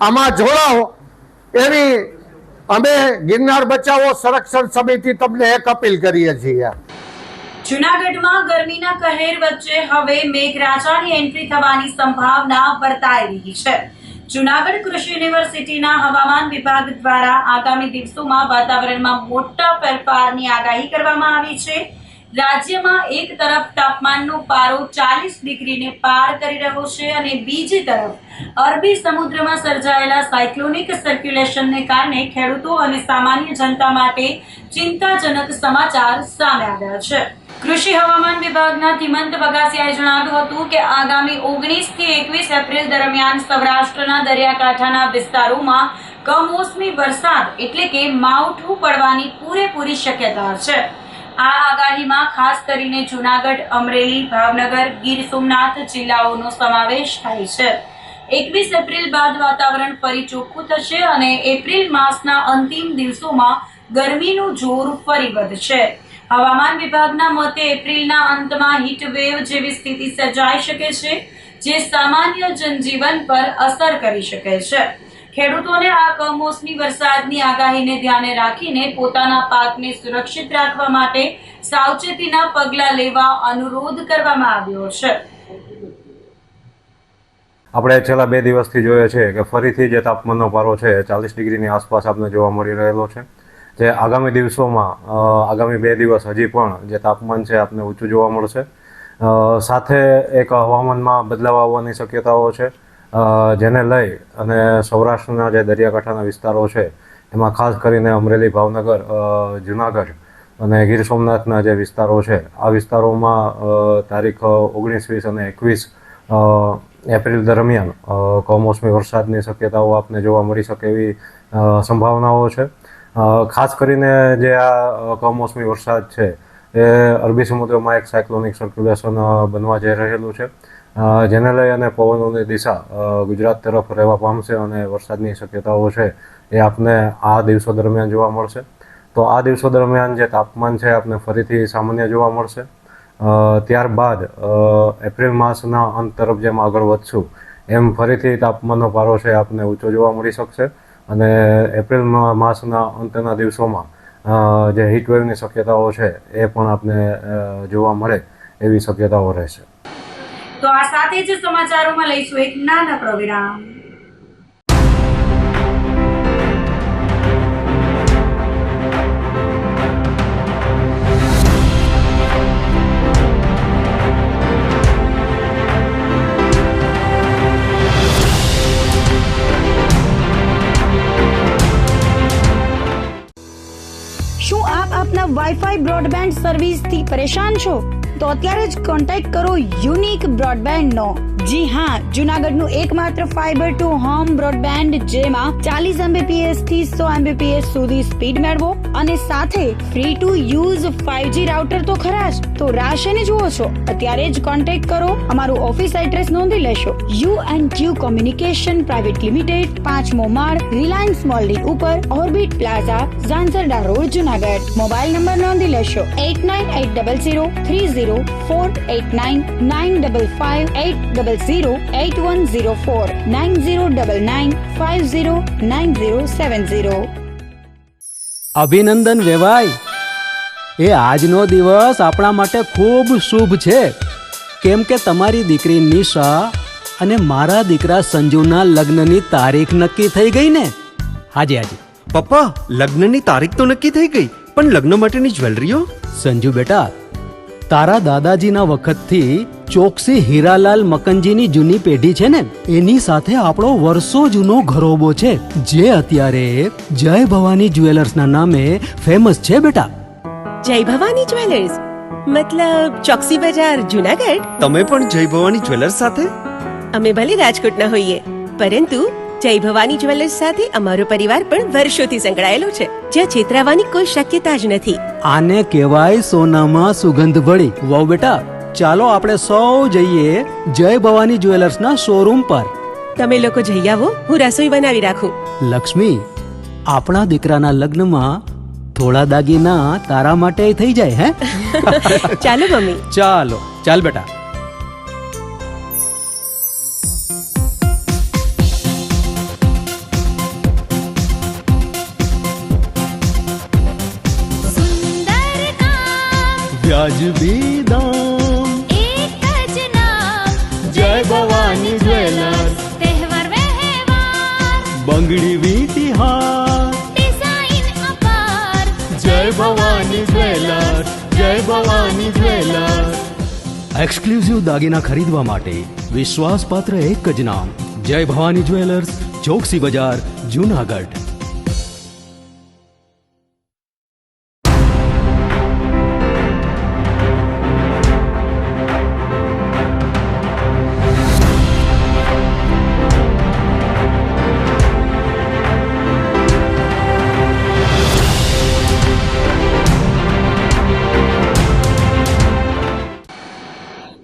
આમાં જોડાઓ એવી અમે ગિરનાર બચાવો સંરક્ષણ સમિતિ તમને એક અપીલ કરીએ છીએ. જૂનાગઢમાં ગરમીના કહેર વચ્ચે હવે મેઘરાજાની એન્ટ્રી થવાની સંભાવના વર્તાઈ રહી છે. જૂનાગઢ કૃષિ યુનિવર્સિટીના હવામાન વિભાગ દ્વારા આગામી દિવસોમાં વાતાવરણમાં મોટા ફેરફારની આગાહી કરવામાં આવી છે. રાજ્યમાં એક તરફ તાપમાનનો પારો 40 ડિગ્રીને પાર કરી રહ્યો છે અને બીજી તરફ અરબી સમુદ્રમાં સર્જાયેલા સાયક્લોનિક સર્ક્યુલેશનને કારણે ખેડૂતો અને સામાન્ય જનતા માટે ચિંતાજનક સમાચાર સામે આવ્યા છે. કૃષિ હવામાન વિભાગના ધીમંત બગાસિયાએ જણાવ્યું હતું કે આગામી 19 થી 21 એપ્રિલ દરમિયાન સૌરાષ્ટ્રના દરિયાકાંઠાના વિસ્તારોમાં કમોસમી વરસાદ એટલે કે માવઠું પડવાની પૂરેપૂરી શક્યતા છે. આ આગાહીમાં ખાસ કરીને જૂનાગઢ, અમરેલી, ભાવનગર, ગીર સોમનાથ જિલ્લાઓનો સમાવેશ થાય છે. 21 એપ્રિલ બાદ વાતાવરણ ફરી ચોખ્ખું થશે અને એપ્રિલ માસના અંતિમ દિવસોમાં ગરમીનું જોર ફરી વધશે. હવામાન વિભાગના મતે એપ્રિલના અંતમાં હીટ વેવ જેવી સ્થિતિ સર્જાઈ શકે છે, જે સામાન્ય જનજીવન પર અસર કરી શકે છે. ખેડૂતોને આ કમોસમી વરસાદની આગાહીને ધ્યાને રાખીને પોતાના પાકને સુરક્ષિત રાખવા માટે સાવચેતીના પગલાં લેવા અનુરોધ કરવામાં આવ્યો છે. આપણે છેલ્લા 2 દિવસથી જોઈએ છે કે ફરીથી જે તાપમાનનો પારો છે 40 ડિગ્રીની આસપાસ આપણે જોવા મળી રહેલો છે. જે આગામી દિવસોમાં આગામી 2 દિવસ હજી પણ જે તાપમાન છે આપને ઊંચું જોવા મળશે. સાથે એક હવામાનમાં બદલાવ આવવાની શક્યતાઓ છે, જેને લઈ અને સૌરાષ્ટ્રના જે દરિયાકાંઠાના વિસ્તારો છે એમાં ખાસ કરીને અમરેલી, ભાવનગર, જુનાગઢ અને ગીર સોમનાથના જે વિસ્તારો છે આ વિસ્તારોમાં તારીખ 19, 20 અને 21 એપ્રિલ દરમિયાન કમોસમી વરસાદની શક્યતાઓ આપને જોવા મળી શકે એવી સંભાવનાઓ છે. ખાસ કરીને જે આ કમોસમી વરસાદ છે એ અરબી સમુદ્રમાં એક સાયક્લોનિક સર્ક્યુલેશન બનવા જઈ રહેલું છે, જેને લઈ અને પવનોની દિશા ગુજરાત તરફ રહેવા પામશે અને વરસાદની શક્યતાઓ છે એ આપને આ દિવસો દરમિયાન જોવા મળશે. તો આ દિવસો દરમિયાન જે તાપમાન છે આપને ફરીથી સામાન્ય જોવા મળશે. ત્યારબાદ એપ્રિલ માસના અંત તરફ જેમ આગળ વધશું એમ ફરીથી તાપમાનનો પારો છે આપને ઊંચો જોવા મળી શકશે અને એપ્રિલ માસના અંતના દિવસોમાં જે હીટવેવની શક્યતાઓ છે એ પણ આપને જોવા મળે એવી શક્યતાઓ રહેશે. તો આ સાથે જ સમાચારોમાં લઈશું એક નાનકડો વિરામ. શું આપ આપના વાઈફાઈ બ્રોડબેન્ડ સર્વિસથી પરેશાન છો? તો અત્યારે જ કોન્ટેક્ટ કરો યુનિક બ્રોડબેન્ડનો. જી હા, જુનાગઢનું એકમાત્ર ફાઈબર ટુ હોમ બ્રોડબેન્ડ, જેમાં 40 Mbps થી 100 Mbps સુધી સ્પીડ મેળવો અને સાથે free to use 5G router તો ખરા જ. તો રાહ શેની જુઓ છો? અત્યારે જ કોન્ટેક્ટ કરો. અમારું ઓફિસ એડ્રેસ નોંધી લેશો. U&Q કોમ્યુનિકેશન પ્રાઇવેટ લિમિટેડ, 5મો માળ, રિલાયન્સ મોલની ઉપર, orbit plaza, Zanzarda road, Junagadh. Mobile number નોંધી લેશો 8980030489 95585008104 9099509070. અભિનંદન વેવાઈ, એ આજનો દિવસ આપણા માટે ખૂબ શુભ છે, કેમ કે તમારી દીકરી નિશા અને મારા દીકરા સંજુના લગ્નની તારીખ નક્કી થઈ ગઈ ને. હાજી હાજી પપ્પા, લગ્નની તારીખ તો નક્કી થઈ ગઈ, પણ લગ્ન માટેની જ્વેલરીઓ? સંજુ બેટા, તારા દાદાજીના વખતથી ચોકસી હીરાલાલ મકનજીની જૂની પેઢી છે ને એની સાથે આપણો વર્ષો જૂનો ઘરોબો છે, જે અત્યારે જય ભવાની જ્વેલર્સના નામે ફેમસ છે બેટા. જય ભવાની જ્વેલર્સ મતલબ ચોકસી બજાર, જુનાગઢ? તમે પણ જય ભવાની જ્વેલર્સ સાથે? અમે ભલે રાજકોટના હોઈએ, પરંતુ જય ભવાની જ્વેલર્સ સાથે અમારો પરિવાર પણ વર્ષોથી સંકળાયેલો છે, જ્યાં છેતરાવાની કોઈ શક્યતા જ નથી. આને કહેવાય સોનામાં સુગંધ ભળી. વાવ બેટા, ચાલો આપણે સૌ જઈએ જય ભવાની જ્વેલર્સના શોરૂમ પર. તમે લોકો જઈ આવો, હું રસોઈ બનાવી રાખું. લક્ષ્મી, આપણા દીકરાના લગ્નમાં થોડા દાગીના તારા માટે થઈ જાય હે? ચાલો મમ્મી. ચાલો ચાલ બેટા. સુંદર કામ વ્યાજબી દામ, એક જ નામ જય ભવાની જ્વેલર્સ. તહેવાર વ્યવહાર બંગડી વીટી હાર, ડિઝાઇન અપાર જય ભવાની જ્વેલર્સ, જય ભવાની જ્વેલર્સ. એક્સક્લુઝિવ દાગીના ખરીદવા માટે વિશ્વાસપાત્ર એક જ નામ, જય ભવાની જ્વેલર્સ, ચોકસી બજાર, જુનાગઢ.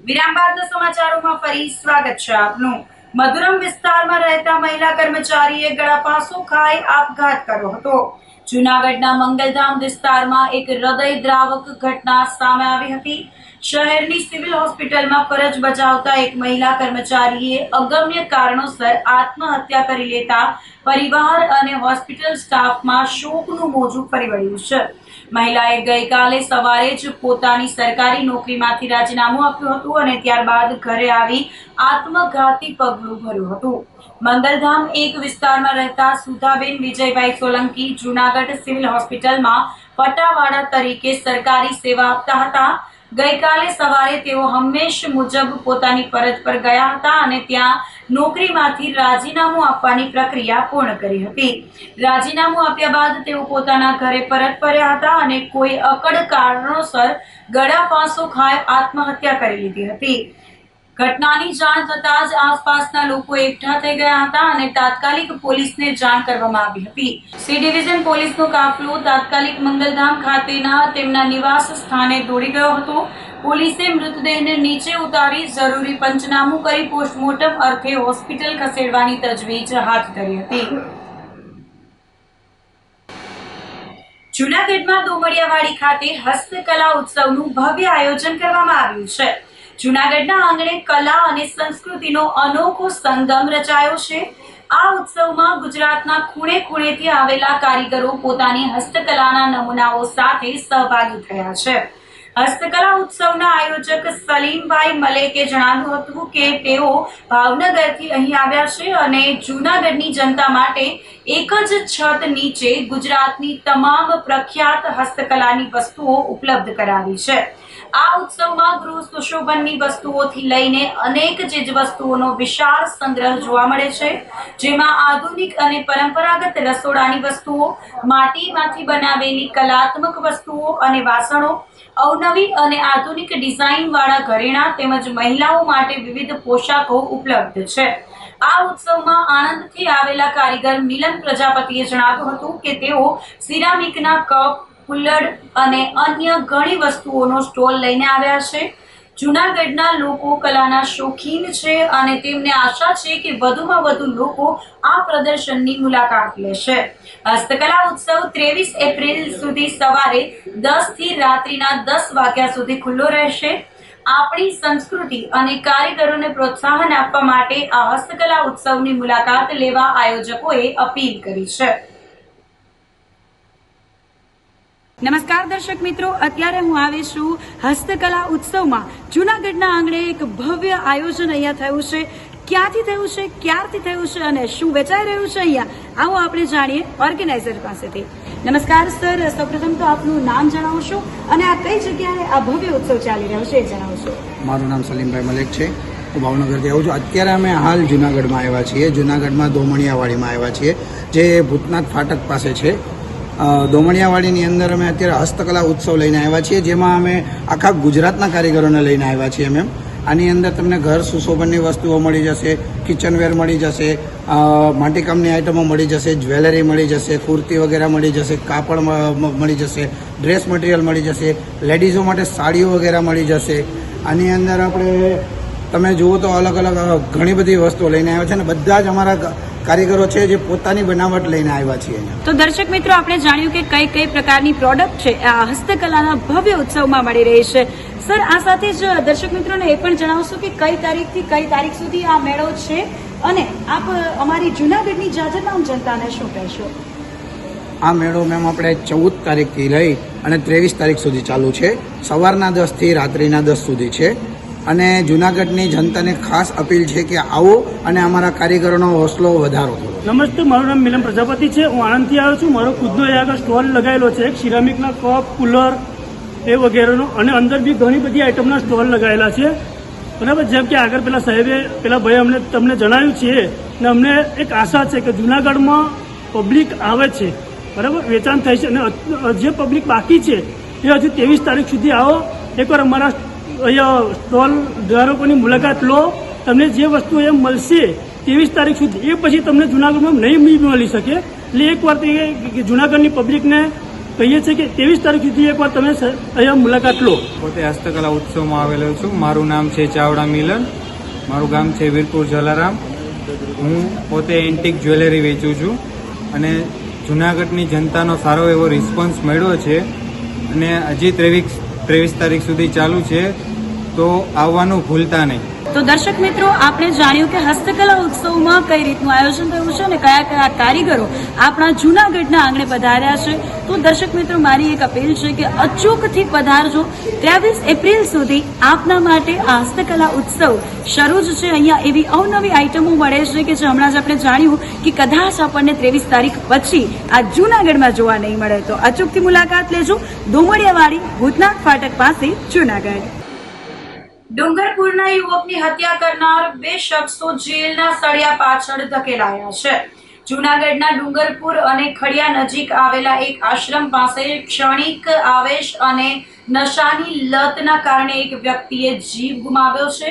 વિરામ બાદ સમાચારોમાં ફરી સ્વાગત છે આપનું. મધુરમ વિસ્તારમાં રહેતા મહિલા કર્મચારીએ ગળાફાંસો ખાઈ આપઘાત કર્યો હતો. જૂનાગઢના મંગલધામ વિસ્તારમાં એક હૃદયદ્રાવક ઘટના સામે આવી હતી. શહેરની સિવિલ હોસ્પિટલમાં ફરજ બજાવતા એક મહિલા કર્મચારીએ અગમ્ય કારણોસર આત્મહત્યા કરી લેતા પરિવાર અને હોસ્પિટલ સ્ટાફમાં શોકનું મોજું ફરી વળ્યું છે. મહિલાએ ગઈકાલે સવારે જ પોતાની સરકારી નોકરીમાંથી રાજીનામું આપ્યું હતું અને ત્યારબાદ ઘરે આવી આત્મઘાતી પગલું ભર્યું હતું. મંગલધામ એક વિસ્તારમાં રહેતા સુધાબેન વિજયભાઈ સોલંકી જૂનાગઢ સિવિલ હોસ્પિટલમાં પટાવાળા તરીકે સરકારી સેવા આપતા હતા. ગઈકાલે સવારે તેઓ હંમેશ મુજબ પોતાની ફરજ પર ગયા હતા અને ત્યાં નોકરીમાંથી રાજીનામું આપવાની પ્રક્રિયા પૂર્ણ કરી હતી. રાજીનામું આપ્યા બાદ તેઓ પોતાના ઘરે પરત ફર્યા હતા અને કોઈ અકડ કારણોસર ગળાફાંસો ખાઈ આત્મહત્યા કરી લીધી હતી. ઘટનાની જાણ થતાં જ આસપાસના લોકો એકઠા થઈ ગયા હતા અને તાત્કાલિક પોલીસને જાણ કરવામાં આવી હતી. સી ડિવિઝન પોલીસનો કાફલો તાત્કાલિક મંગલધામ ખાતેના તેમના નિવાસ સ્થાને દોડી ગયો હતો. પોલીસે મૃતદેહને નીચે ઉતારી જરૂરી પંચનામું કરી પોસ્ટમોર્ટમ અર્થે હોસ્પિટલ ખસેડવાની તજવીજ હાથ ધરી હતી. જૂનાગઢમાં દોમડિયાવાડી ખાતે હસ્તકલા ઉત્સવનું ભવ્ય આયોજન કરવામાં આવ્યું છે. જૂનાગઢના આંગણે કલા અને સંસ્કૃતિનો અનોખો સંગમ રચાયો છે. આ ઉત્સવમાં ગુજરાતના ખૂણે ખૂણેથી આવેલા કારીગરો પોતાની હસ્તકલાના નમૂનાઓ સાથે સહભાગી થયા છે. હસ્તકલા ઉત્સવના આયોજક સલીમભાઈ મલેકે જણાવ્યું હતું કે તેઓ ભાવનગરથી અહીં આવ્યા છે અને જૂનાગઢની જનતા માટે એક જ છત નીચે ગુજરાતની તમામ પ્રખ્યાત હસ્તકલાની વસ્તુઓ ઉપલબ્ધ કરાવી છે. આ ઉત્સવમાં ગૃહ સુશોભનની વસ્તુઓથી લઈને અનેક ચીજવસ્તુઓનો વિશાળ સંગ્રહ જોવા મળે છે, જેમાં આધુનિક અને પરંપરાગત રસોડાની વસ્તુઓ, માટીમાંથી બનાવેલી કલાત્મક વસ્તુઓ અને વાસણો, અવનવી અને આધુનિક ડિઝાઇનવાળા ઘરેણાં તેમજ મહિલાઓ માટે વિવિધ પોશાકો ઉપલબ્ધ છે. આ ઉત્સવમાં આણંદથી આવેલા કારીગર મિલન પ્રજાપતિએ જણાવ્યું હતું કે તેઓ સિરામિકના કપ, કુલ્લડ અને અન્ય ઘણી વસ્તુઓનો સ્ટોલ લઈને આવ્યા છે. જૂનાગઢના લોકો કલાના શોખીન છે અને તેમને આશા છે કે વધુમાં વધુ લોકો આ પ્રદર્શનની મુલાકાત લેશે. હસ્તકલા ઉત્સવ 23 એપ્રિલ સુધી સવારે 10 થી રાત્રિના 10 વાગ્યા સુધી ખુલ્લો રહેશે. આપણી સંસ્કૃતિ અને કારીગરોને પ્રોત્સાહન આપવા માટે આ હસ્તકલા ઉત્સવની મુલાકાત લેવા આયોજકોએ અપીલ કરી છે. નમસ્કાર દર્શક મિત્રો, અત્યારે હું આવી છું હસ્તકલા ઉત્સવમાં. જૂનાગઢના આંગણે એક ભવ્ય આયોજન અહીંયા થયું છે. ક્યાંથી થયું છે, ક્યારથી થયું છે અને શું વેચાઈ રહ્યું છે અહીંયા, આવો આપણે જાણીએ ઓર્ગેનાઇઝર પાસેથી. નમસ્કાર સર, સૌપ્રથમ તો આપનું નામ જણાવશો અને આ કઈ જગ્યાએ આ ભવ્ય ઉત્સવ ચાલી રહ્યો છે એ જણાવશો. મારું નામ સલીમભાઈ મલેક છે. હું ભાવનગરથી આવું છું. અત્યારે અમે હાલ જૂનાગઢમાં આવ્યા છીએ. જૂનાગઢમાં દોમડિયાવાડીમાં આવ્યા છીએ, જે ભૂતનાથ ફાટક પાસે છે. દોમડિયાવાડીની અંદર અમે અત્યારે હસ્તકલા ઉત્સવ લઈને આવ્યા છીએ, જેમાં અમે આખા ગુજરાતના કારીગરોને લઈને આવ્યા છીએ. એમ આની અંદર તમને ઘર સુશોભનની વસ્તુઓ મળી જશે, કિચનવેર મળી જશે, માટીકામની આઇટમો મળી જશે, જ્વેલરી મળી જશે, કુર્તી વગેરે મળી જશે, કાપડ મળી જશે, ડ્રેસ મટીરિયલ મળી જશે, લેડીઝો માટે સાડીઓ વગેરે મળી જશે. આની અંદર આપણે તમે જુઓ તો અલગ અલગ ઘણી બધી વસ્તુઓ લઈને આવ્યા છે અને બધા જ અમારા કારીગરો છે જે પોતાની બનાવટ લઈને આવ્યા છીએ. તો દર્શક મિત્રો, આપણે જાણ્યું કે કઈ કઈ પ્રકારની પ્રોડક્ટ છે આ હસ્તકલાના ભવ્ય ઉત્સવમાં મળી રહી છે. સર, આ સાથે જ દર્શક મિત્રોને એ પણ જણાવશો કે કઈ તારીખથી કઈ તારીખ સુધી આ મેળો છે અને આપ અમારી જૂનાગઢની જાજરનામ જનતાને શું કહેશો? આ મેળો મેમ આપણે 14 તારીખથી લઈ અને 23 તારીખ સુધી ચાલુ છે. સવારના 10 થી રાત્રિના 10 સુધી છે અને જૂનાગઢની જનતાને ખાસ અપીલ છે કે આવો અને અમારા કારીગરોનો હોસલો વધારો કરો. નમસ્તે, મારું નામ મિલન પ્રજાપતિ છે. હું આણંદથી આવ્યો છું. મારો ખુદનો અહીંયા આગળ સ્ટોલ લગાવેલો છે, સિરામિકના કપ, કુલર એ વગેરેનો, અને અંદર બી ઘણી બધી આઇટમના સ્ટોલ લગાવેલા છે. બરાબર, જેમ કે આગળ પેલા સાહેબે પેલા ભાઈ અમને તમને જણાવ્યું છે ને અમને એક આશા છે કે જૂનાગઢમાં પબ્લિક આવે છે, બરાબર, વેચાણ થાય છે અને જે પબ્લિક બાકી છે એ હજુ 23 તારીખ સુધી આવો. એકવાર અમારા અહીંયા સ્ટોલ ધારકોની મુલાકાત લો. તમને જે વસ્તુ એ મળશે 23 તારીખ સુધી, એ પછી તમને જૂનાગઢમાં નહીં મળી શકે. એટલે એકવાર જૂનાગઢની પબ્લિકને કહીએ છીએ કે 23 તારીખ સુધી એકવાર તમે અહીંયા મુલાકાત લો. પોતે હસ્તકલા ઉત્સવમાં આવેલો છું. મારું નામ છે ચાવડા મિલન, મારું ગામ છે વીરપુર જલારામ. હું પોતે એન્ટિક જ્વેલરી વેચું છું અને જૂનાગઢની જનતાનો સારો એવો રિસ્પોન્સ મળ્યો છે અને હજી 23 તારીખ સુધી ચાલુ છે, તો આવવાનું ભૂલતા નહીં. તો દર્શક મિત્રો, આપણે જાણ્યું કે હસ્તકલા ઉત્સવમાં કઈ રીતનું આયોજન થયું છે અને કયા કયા કારીગરો આપણા જૂનાગઢના આંગણે પધાર્યા છે. તો દર્શક મિત્રો, મારી એક અપીલ છે કે અચૂકથી પધારજો. 23 એપ્રિલ સુધી આપના માટે આ હસ્તકલા ઉત્સવ શરૂ જ છે. અહીંયા એવી અવનવી આઇટમો મળે છે કે જે હમણાં જ આપણે જાણ્યું કે કદાચ આપણને 23 તારીખ પછી આ જૂનાગઢમાં જોવા નહીં મળે. તો અચૂકથી મુલાકાત લેજો. દોમડિયાવાડી, ભૂતનાથ ફાટક પાસે જૂનાગઢ. ડુંગરપુરના યુવકની હત્યા કરનાર 2 શખ્સો જેલના સળિયા પાછળ ધકેલાયા છે. જૂનાગઢના ડુંગરપુર અને ખડિયા નજીક આવેલા એક આશ્રમ પાસે ક્ષણિક આવેશ અને નશાની લતના કારણે એક વ્યક્તિએ જીવ ગુમાવ્યો છે.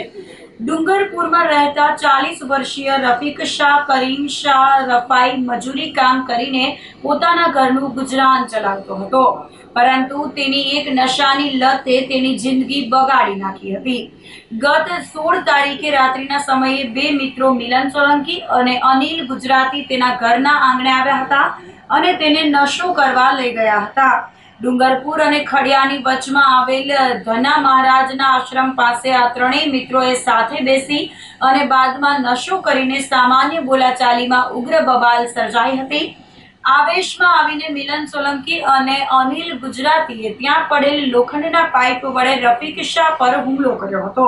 ડુંગરપુરમાં રહેતા 40 વર્ષીય રફીક શાહ કરીમ શાહ રફાઈ મજૂરી કામ કરીને પોતાના ઘરનું ગુજરાન ચલાવતો હતો, પરંતુ તેની એક નશાની લતે તેની જિંદગી બગાડી નાખી હતી. ગત 16 તારીખે રાત્રિના સમયે 2 મિત્રો મિલન સોલંકી અને અનિલ ગુજરાતી તેના ઘરના આંગણે આવ્યા હતા અને તેને નશો કરવા લઈ ગયા હતા. ડુંગરપુર અને ખડિયાની વચમાં આવેલ ધના મહારાજના આશ્રમ પાસે આ ત્રણેય મિત્રોએ સાથે બેસી અને બાદમાં નશો કરીને સામાન્ય બોલાચાલીમાં ઉગ્ર બબાલ સર્જાઈ હતી. આવેશમાં આવીને મિલન સોલંકી અને અનિલ ગુજરાતીએ ત્યાં પડેલ લોખંડના પાઇપ વડે રફીક શાહ પર હુમલો કર્યો હતો.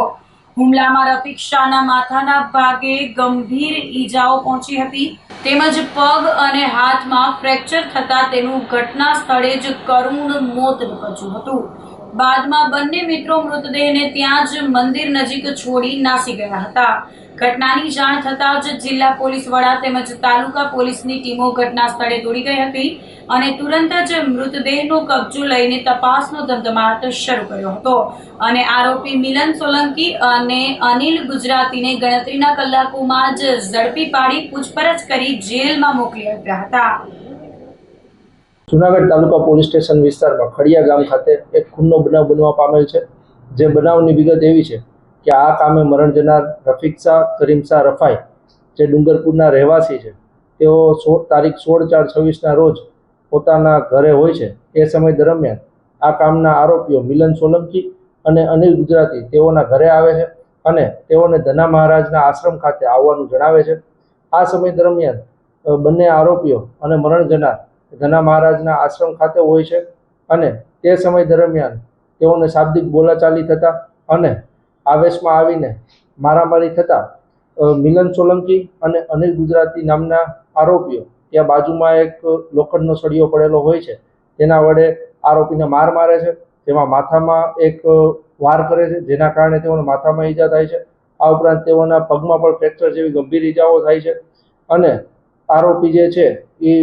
હુમલામાં રફીક શાહના માથાના ભાગે ગંભીર ઈજાઓ પહોંચી હતી, તેમજ પગ અને હાથમાં ફ્રેક્ચર થતા તેનું ઘટના સ્થળે જ કરુણ મોત નીપજ્યું હતું. બાદમાં બંને મિત્રો મૃતદેહને ત્યાં જ મંદિર નજીક છોડી નાસી ગયા હતા. ઘટનાની જાણ થતાં જ જિલ્લા પોલીસ વડા તેમજ તાલુકા પોલીસની ટીમો ઘટના સ્થળે દોડી ગઈ હતી અને તુરંત જ મૃતદેહનો કબજો લઈને તપાસનો ધમધમાટ શરૂ કર્યો હતો અને આરોપી મિલન સોલંકી અને અનિલ ગુજરાતીને ગણતરીના કલાકોમાં જ ઝડપી પાડી પૂછપરછ કરી જેલમાં મોકલી આપ્યા હતા. જૂનાગઢ તાલુકા પોલીસ સ્ટેશન વિસ્તારમાં ખડિયા ગામ ખાતે એક ખૂનનો બનાવ બનવા પામેલ છે. જે બનાવની વિગત એવી છે કે આ કામે મરણ જનાર રફીક શાહ કરીમ શાહ રફાઈ, જે ડુંગરપુરના રહેવાસી છે, તેઓ તારીખ 16/4/26ના રોજ પોતાના ઘરે હોય છે. એ સમય દરમિયાન આ કામના આરોપીઓ મિલન સોલંકી અને અનિલ ગુજરાતી તેઓના ઘરે આવે છે અને તેઓને ધના મહારાજના આશ્રમ ખાતે આવવાનું જણાવે છે. આ સમય દરમિયાન બંને આરોપીઓ અને મરણ જનાર ધના મહારાજના આશ્રમ ખાતે હોય છે અને તે સમય દરમિયાન તેઓને શાબ્દિક બોલાચાલી થતા અને આવેશમાં આવીને મારામારી થતાં મિલન સોલંકી અને અનિલ ગુજરાતી નામના આરોપીઓ ત્યાં બાજુમાં એક લોખંડનો સળિયો પડેલો હોય છે, તેના વડે આરોપીને માર મારે છે. તેમાં માથામાં એક વાર કરે છે, જેના કારણે તેઓને માથામાં ઈજા થાય છે. આ ઉપરાંત તેઓના પગમાં પણ ફ્રેક્ચર જેવી ગંભીર ઈજાઓ થાય છે અને આરોપી જે છે એ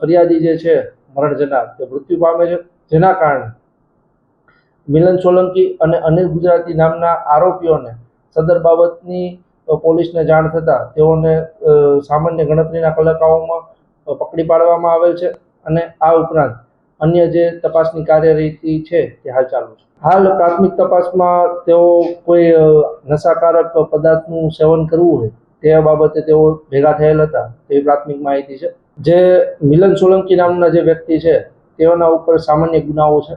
ફરિયાદી જે છે મરણ જનાર તે મૃત્યુ પામે છે. જેના કારણે મિલન સોલંકી અને અનિલ ગુજરાતી નામના આરોપીઓને સદર બાબતની પોલીસને જાણ થતાં તેઓને સામાન્ય ગણતરીના કલાકોમાં પકડી પાડવામાં આવેલ છે અને આ ઉપરાંત અન્ય જે તપાસની કાર્યરીતિ છે તે હાલ ચાલુ છે. હાલ પ્રાથમિક તપાસમાં તેઓ કોઈ નશાકારક પદાર્થનું સેવન કરવું હોય તે બાબતે તેઓ ભેગા થયેલ હતા તેવી પ્રાથમિક માહિતી છે. જે મિલન સોલંકી નામના જે વ્યક્તિ છે તેઓના ઉપર સામાન્ય ગુનાઓ છે.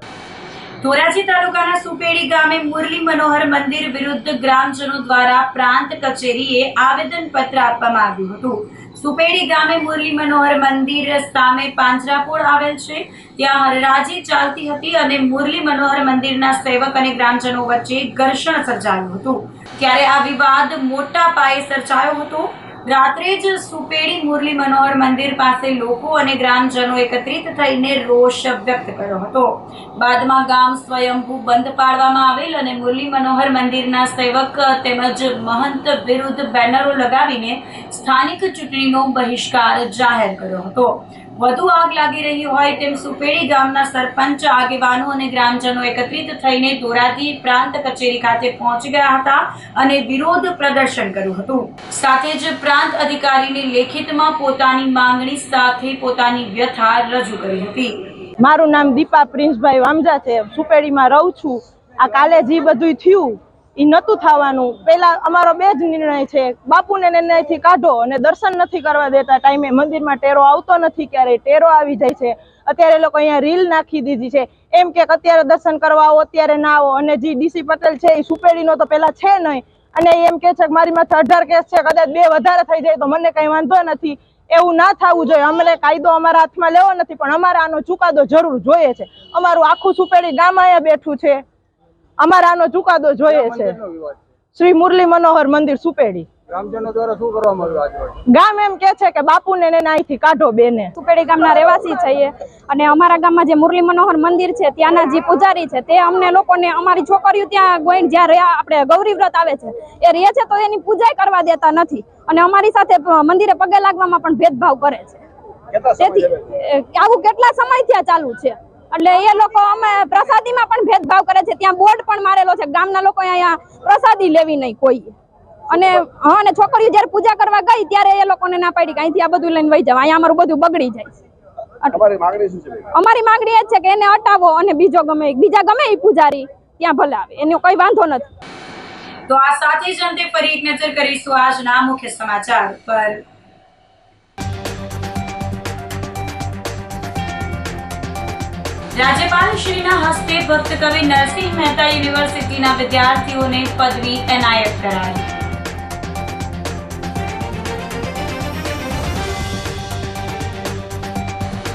ધોરાજી તાલુકાના સુપેડી ગામે મુરલી મનોહર મંદિર વિરુદ્ધ ગ્રામજનો દ્વારા પ્રાંત કચેરીએ આવેદનપત્ર આપવામાં આવ્યું હતું. સુપેડી ગામે મુરલી મનોહર મંદિર સામે પાંજરાપોળ આવેલ છે, ત્યાં હરરાજી ચાલતી હતી અને મુરલી મનોહર મંદિરના સેવક અને ગ્રામજનો વચ્ચે ઘર્ષણ સર્જાયું હતું. ત્યારે આ વિવાદ મોટા પાયે સર્જાયો હતો. રાત્રે જ સુપેડી મુરલી મનોહર મંદિર પાસે લોકો અને ગ્રામજનો એકત્રિત થઈને રોષ વ્યક્ત કર્યો હતો. બાદમાં ગામ સ્વયંભૂ બંધ પાડવામાં આવેલ અને મુરલી મનોહર મંદિરના સેવક તેમજ મહંત વિરુદ્ધ બેનરો લગાવીને સ્થાનિક ચૂંટણીનો બહિષ્કાર જાહેર કર્યો હતો. વધુ આગ લાગી રહી હોય તેમ સુપેડી ગામના સરપંચ, આગેવાનો અને ગ્રામજનો એકત્રિત થઈને ધોરાજી પ્રાંત કચેરી ખાતે પહોંચી ગયા હતા અને વિરોધ પ્રદર્શન કર્યું હતું. સાથે જ પ્રાંત અધિકારીને લેખિતમાં પોતાની માંગણી સાથે પોતાની વ્યથા રજૂ કરી હતી. મારું નામ દીપા પ્રિન્સભાઈ વામજા છે. સુપેડીમાં રહું છું. આ કાલે જે બધું થયું એ નહોતું થવાનું. પહેલા અમારો બે જ નિર્ણય છે, બાપુને નિર્ણયથી કાઢો અને દર્શન નથી કરવા દેતા. ટાઈમે મંદિરમાં ટેરો આવતો નથી, ક્યારેય ટેરો આવી જાય છે. અત્યારે એ લોકો અહીંયા રીલ નાખી દીધી છે, એમ કે અત્યારે દર્શન કરવા આવો અત્યારે ના આવો. અને જે ડીસી પટેલ છે એ સુપેડીનો તો પહેલા છે નહીં, અને એમ કે છે કે મારી માથે 18 કેસ છે, કદાચ 2 વધારે થઈ જાય તો મને કઈ વાંધો નથી. એવું ના થવું જોઈએ. અમને કાયદો અમારા હાથમાં લેવો નથી, પણ અમારે આનો ચુકાદો જરૂર જોઈએ છે. અમારું આખું સુપેડી ગામ અહીંયા બેઠું છે, અમારે આનો ચુકાદો જોઈએ છે. શ્રી મુરલી મનોહર મંદિર સુપેડી ગ્રામજનો દ્વારા શું કરવામાં આવ્યું? ગામ એમ કે છે કે બાપુને ને અહીંથી કાઢો બેને. સુપેડી ગામના રહેવાસી છીએ અને અમારા ગામમાં જે મુરલી મનોહર મંદિર છે ત્યાંના જે પૂજારી છે તે અમને લોકોને, અમારી છોકરીઓ ત્યાં ગોઈન જ્યાં આપણે ગૌરી વ્રત આવે છે એ રહે છે તો એની પૂજા કરવા દેતા નથી, અને અમારી સાથે મંદિરે પગે લાગવામાં પણ ભેદભાવ કરે છે. તેથી આવું કેટલા સમયથી ચાલુ છે. એટલે એ લોકો અમે પ્રસાદીમાં પણ ભેદભાવ કરે છે. ત્યાં બોર્ડ પણ મારેલો છે, ગામના લોકો અહીંયા પ્રસાદી લેવી નહીં કોઈ. અને હા, અને છોકરીઓ જયારે પૂજા કરવા ગઈ ત્યારે એ લોકોને ના પાડી કે અહીંથી આ બધું લઈને વહી જાવ, અહીંયા અમારું બધું બગડી જાય છે. અમારી માંગણી એ જ છે કે એને હટાવો અને બીજા ગમે એ પૂજારી ત્યાં ભલે આવે, એનો કોઈ વાંધો નથી. તો આ સાથે જ અંતે ફરી એક નજર કરીશું આજના મુખ્ય સમાચાર પર. રાજ્યપાલ શ્રીના હસ્તે ભક્ત કવિ નરસિંહ મહેતા યુનિવર્સિટીના વિદ્યાર્થીઓને પદવી એનાયત કરાઈ.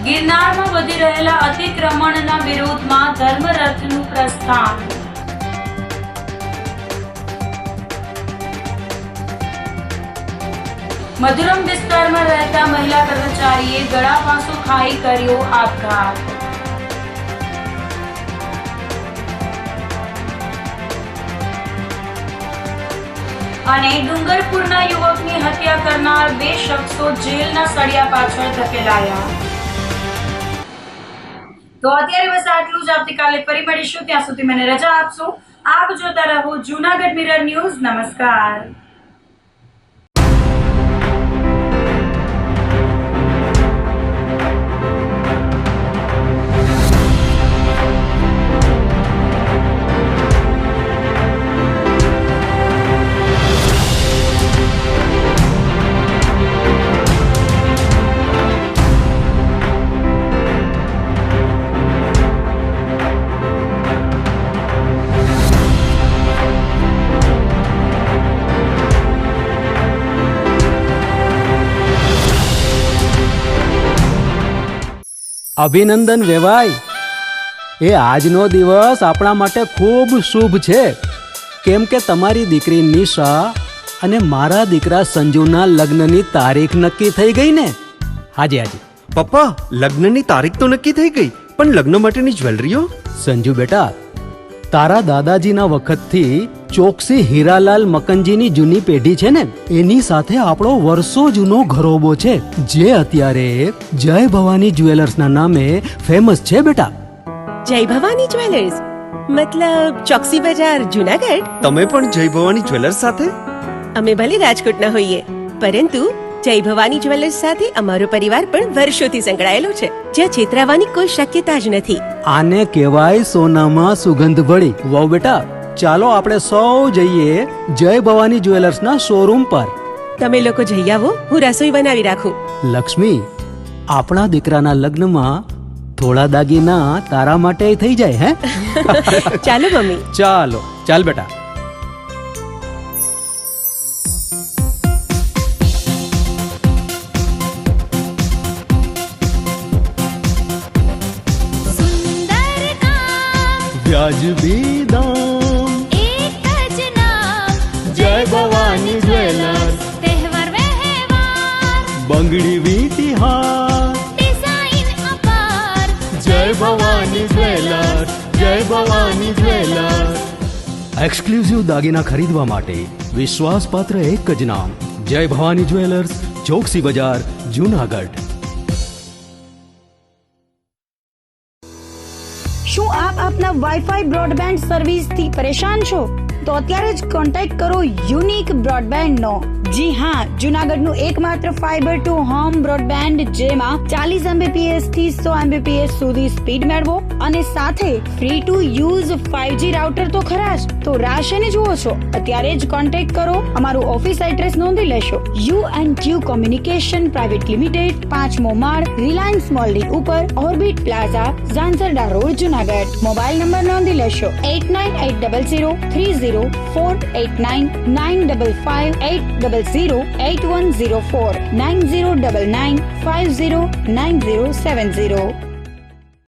ગિરનારમાં વધી રહેલા અતિક્રમણના વિરોધમાં ધર્મરથનું પ્રસ્થાન. મધુરમ વિસ્તારમાં રહેતા મહિલા કર્મચારીએ ગળાફાંસો ખાઈ કર્યો આપઘાત. અને ડુંગરપુરના યુવકની હત્યા કરનાર 2 શખ્સો જેલના સળિયા પાછળ ધકેલાયા. તો અત્યારે બસ આટલું જ. આવતીકાલે ફરી મળીશું, ત્યાં સુધી મને રજા આપશો. આપ જોતા રહો જૂનાગઢ મિરર ન્યૂઝ. નમસ્કાર. અભિનંદન વેવાઈ. એ આજનો દિવસ આપણા માટે ખૂબ શુભ છે, કેમ કે તમારી દીકરી નિશા અને મારા દીકરા સંજુના લગ્નની તારીખ નક્કી થઈ ગઈ ને. હાજી હાજી પપ્પા, લગ્નની તારીખ તો નક્કી થઈ ગઈ, પણ લગ્ન માટેની જ્વેલરીઓ? સંજુ બેટા, તારા દાદાજીના વખતથી ચોકસી હીરાલાલ મકનજીની જૂની પેઢી છે ને, એની સાથે આપણો વર્ષો જૂનો ઘરોબો છે, જે અત્યારે જય ભવાની જ્વેલર્સના નામે ફેમસ છે બેટા. જય ભવાની જ્વેલર્સ મતલબ ચોકસી બજાર જુનાગઢ? તમે પણ જય ભવાની જ્વેલર્સ સાથે? અમે ભલે રાજકોટના હોઈએ, પરંતુ જય ભવાની જ્વેલર્સ સાથે અમારો પરિવાર પણ વર્ષોથી સંકળાયેલો છે, જ્યાં છેતરાવાની કોઈ શક્યતા જ નથી. આને કહેવાય સોનામાં સુગંધ ભળી. વાવ બેટા, ચાલો આપણે સૌ જઈએ જય ભવાની જ્વેલર્સના શોરૂમ પર. તમે લોકો જઈ આવો, હું રસોઈ બનાવી રાખું. લક્ષ્મી, આપણા દીકરાના લગ્નમાં થોડા દાગીના તારા માટે થઈ જાય. હે ચાલો મમ્મી. ચાલો ચાલ બેટા. વ્યાજબી દામ, એક જ નામ, જય ભવાની જ્વેલર્સ. તહેવાર વ્યવહાર, બંગડી વીંટી હાર, ડિઝાઇન અપાર, જય ભવાની જ્વેલર્સ, જય ભવાની જ્વેલર્સ. એક્સક્લુઝિવ દાગીના ખરીદવા માટે વિશ્વાસપાત્ર એક જ નામ, જય ભવાની જ્વેલર્સ, ચોકસી બજાર, જૂનાગઢ. શું આપ આપના વાઈફાઈ બ્રોડબેન્ડ સર્વિસથી પરેશાન છો? તો અત્યારે જ કોન્ટેક્ટ કરો યુનિક બ્રોડબેન્ડ નો. જી હા, જુનાગઢનું એકમાત્ર ફાઈબર ટુ હોમ બ્રોડબેન્ડ જેમાં 40 Mbps થી 100 Mbps સુધી સ્પીડ મેળવો અને સાથે free to use 5G router તો ખરા જ. તો રાહ શેની જુઓ છો? અત્યારે જ કોન્ટેક્ટ કરો. અમારું ઓફિસ એડ્રેસ નોંધી લેશો. U&Q કોમ્યુનિકેશન પ્રાઇવેટ લિમિટેડ, 5મો માળ, રિલાયન્સ મોલની ઉપર, orbit plaza, Zanzarda road, Junagadh. Mobile number નોંધી લેશો 8980030489 9558008104 9099509070.